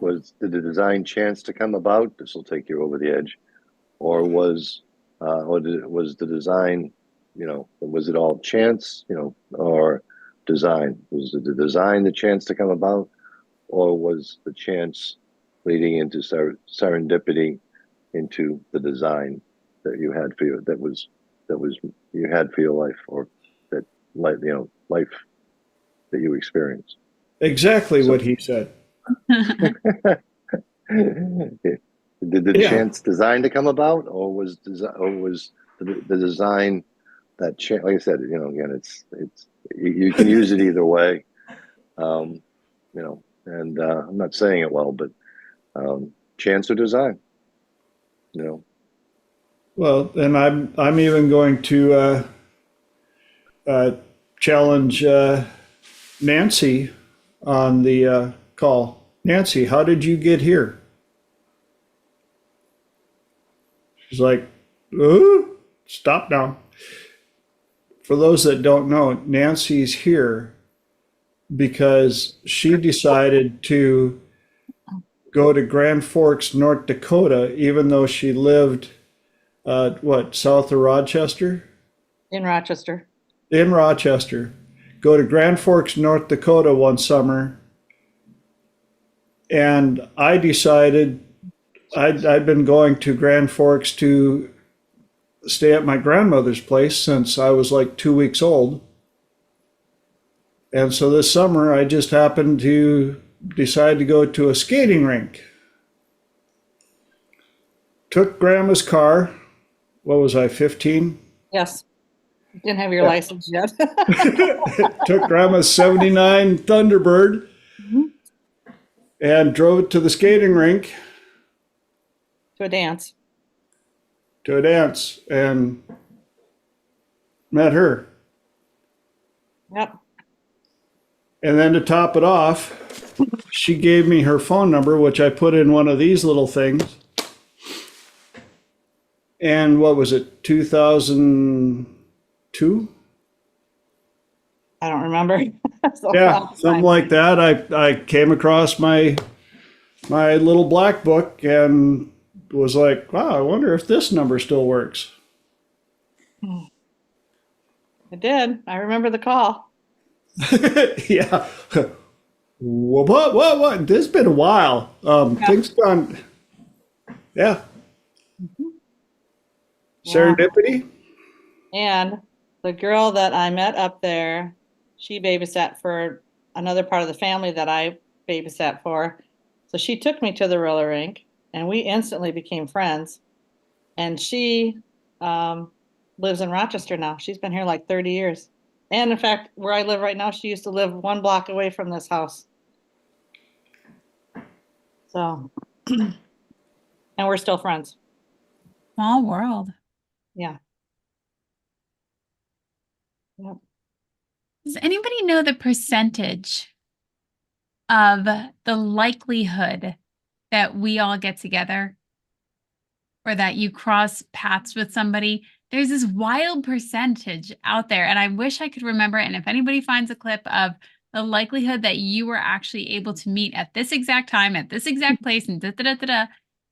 Did the design chance to come about? This will take you over the edge, or was the design was it all chance, or design? Was the design the chance to come about, or was the chance leading into serendipity into the design that you had for you, that was you had for your life, or that life, life that you experienced? Exactly what he said. Did the chance design to come about, or was the design that chance? Like I said, again, it's you can use it either way. And I'm not saying it well, but chance or design, Well, and I'm even going to challenge Nancy on the call. Nancy, how did you get here? She's like, ooh, stop now. For those that don't know, Nancy's here because she decided to go to Grand Forks, North Dakota, even though she lived, south of Rochester? In Rochester. In Rochester. Go to Grand Forks, North Dakota one summer. And I decided I'd been going to Grand Forks to stay at my grandmother's place since I was like 2 weeks old. And so this summer I just happened to decide to go to a skating rink. Took grandma's car. What was I, 15? Yes. Didn't have your license yet. Took grandma's 79 Thunderbird and drove it to the skating rink. To a dance. And met her. Yep. And then to top it off, she gave me her phone number, which I put in one of these little things. And what was it, 2002? I don't remember. Yeah, something like that. I came across my little black book and was like, wow, I wonder if this number still works. It did. I remember the call. Yeah. What? This has been a while. Things gone. Yeah. Serendipity. And the girl that I met up there, she babysat for another part of the family that I babysat for. So she took me to the roller rink and we instantly became friends. And she lives in Rochester now. She's been here like 30 years. And in fact, where I live right now, she used to live 1 block away from this house. So, and we're still friends. Small world. Yeah. Yep. Does anybody know the percentage of the likelihood that we all get together or that you cross paths with somebody? There's this wild percentage out there, and I wish I could remember it. And if anybody finds a clip of the likelihood that you were actually able to meet at this exact time, at this exact place, and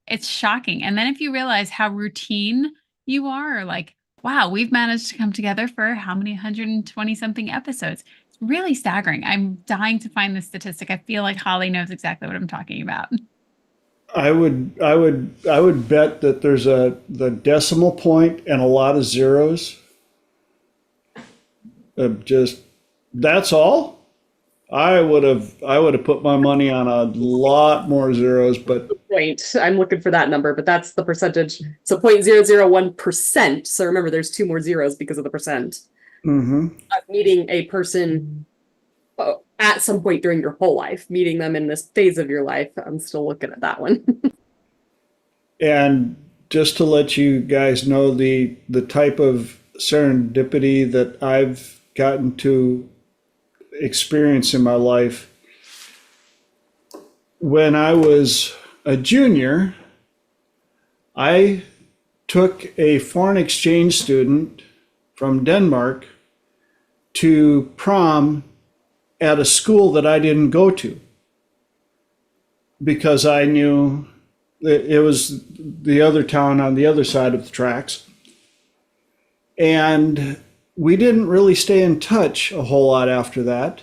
it's shocking. And then if you realize how routine you are, or like, wow, we've managed to come together for how many 120 something episodes. It's really staggering. I'm dying to find this statistic. I feel like Holly knows exactly what I'm talking about. I would bet that there's the decimal point and a lot of zeros. Just that's all. I would have put my money on a lot more zeros, but Point. I'm looking for that number, but that's the percentage. So 0.001%. So remember, there's 2 more zeros because of the percent. mm-hmm. Meeting a person at some point during your whole life, meeting them in this phase of your life. I'm still looking at that one. And just to let you guys know the type of serendipity that I've gotten to experience in my life. When I was a junior, I took a foreign exchange student from Denmark to prom at a school that I didn't go to because I knew it was the other town on the other side of the tracks. And we didn't really stay in touch a whole lot after that.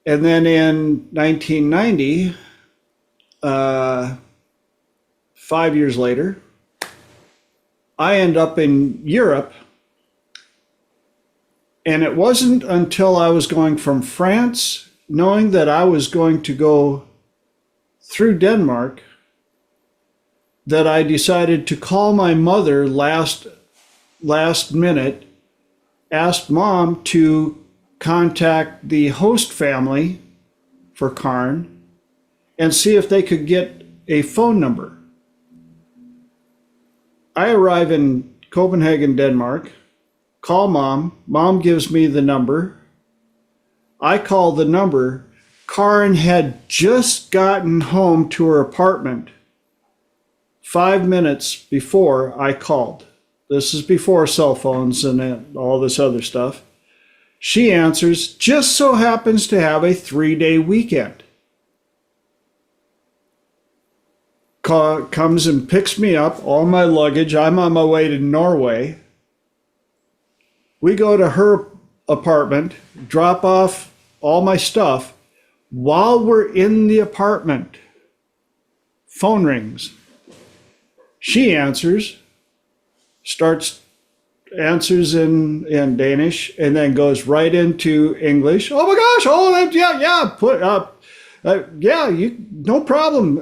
And then in 1990, 5 years later, I end up in Europe. And it wasn't until I was going from France, knowing that I was going to go through Denmark, that I decided to call my mother last minute, asked Mom to contact the host family for Karn and see if they could get a phone number. I arrive in Copenhagen, Denmark, call Mom. Mom gives me the number. I call the number. Karn had just gotten home to her apartment 5 minutes before I called. This is before cell phones and all this other stuff. She answers, just so happens to have a 3-day weekend. Comes and picks me up, all my luggage. I'm on my way to Norway. We go to her apartment, drop off all my stuff. While we're in the apartment, phone rings. She answers in Danish, and then goes right into English. Oh my gosh! Oh yeah, no problem.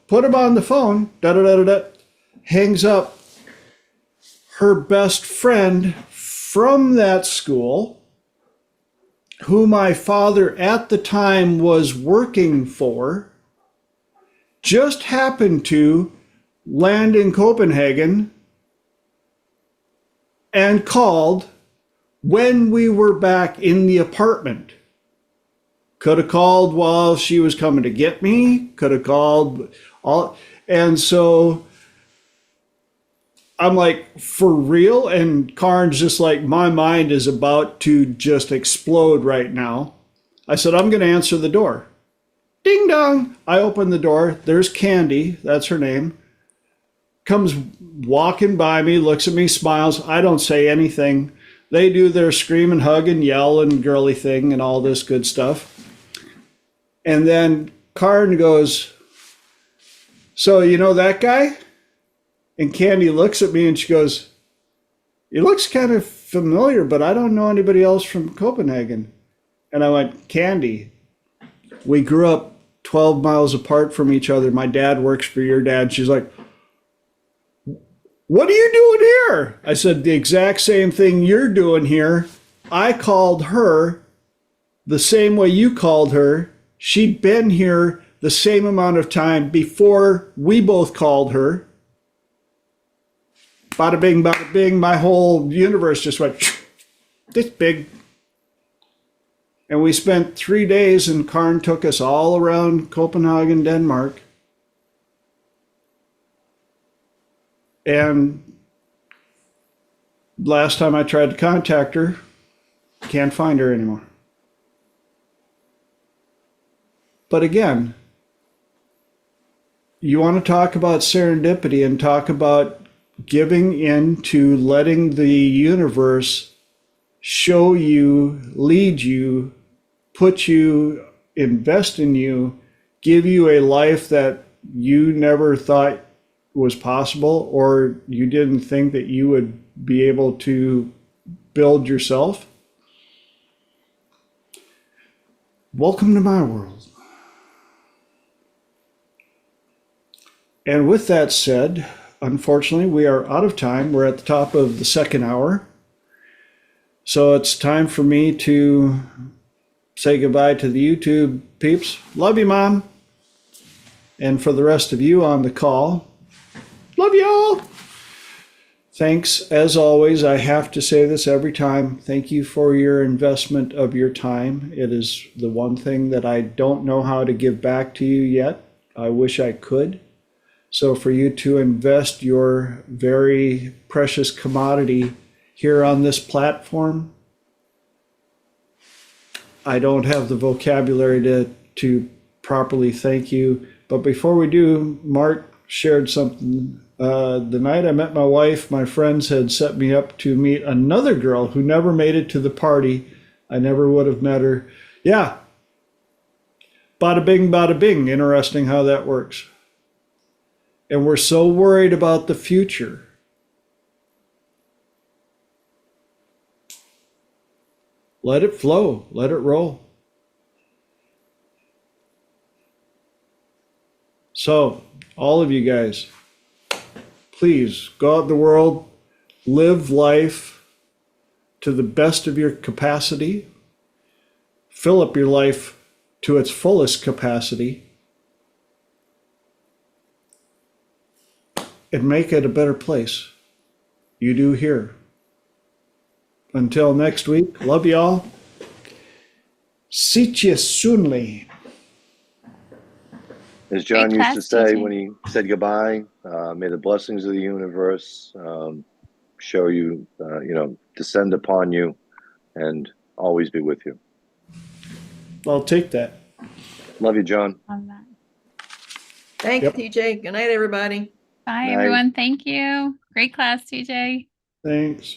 Put him on the phone. Da da da da da. Hangs up. Her best friend from that school, who my father at the time was working for, just happened to land in Copenhagen and called when we were back in the apartment. Could have called while she was coming to get me, could have called all, and so I'm like, for real? And Karn's just like, my mind is about to just explode right now. I said, I'm going to answer the door. Ding dong. I open the door. There's Candy. That's her name. Comes walking by me, looks at me, smiles. I don't say anything. They do their scream and hug and yell and girly thing and all this good stuff. And then Karn goes, so you know that guy? And Candy looks at me and she goes, he looks kind of familiar, but I don't know anybody else from Copenhagen. And I went, Candy, we grew up 12 miles apart from each other. My dad works for your dad. She's like, what are you doing here? I said, the exact same thing you're doing here. I called her the same way you called her. She'd been here the same amount of time before we both called her. Bada bing, my whole universe just went this big. And we spent 3 days, and Karn took us all around Copenhagen, Denmark. And last time I tried to contact her, can't find her anymore. But again, you want to talk about serendipity and talk about giving in to letting the universe show you, lead you, put you, invest in you, give you a life that you never thought was possible, or you didn't think that you would be able to build yourself. Welcome to my world. And with that said, unfortunately, we are out of time. We're at the top of the second hour. So it's time for me to say goodbye to the YouTube peeps. Love you, Mom. And for the rest of you on the call, love you all. Thanks, as always. I have to say this every time. Thank you for your investment of your time. It is the one thing that I don't know how to give back to you yet. I wish I could. So for you to invest your very precious commodity here on this platform, I don't have the vocabulary to properly thank you. But before we do, Mark shared something The night I met my wife, my friends had set me up to meet another girl who never made it to the party. I never would have met her. Yeah. Bada bing, bada bing. Interesting how that works. And we're so worried about the future. Let it flow. Let it roll. So, all of you guys, please go out in the world, live life to the best of your capacity, fill up your life to its fullest capacity, and make it a better place. You do here. Until next week, love y'all. See you soonly. As John Great used to class, say TJ. when he said goodbye, may the blessings of the universe show you, descend upon you and always be with you. I'll take that. Love you, John. Love that. Thanks, Yep. TJ. Good night, everybody. Bye, Night. everyone. Thank you. Great class, TJ. Thanks.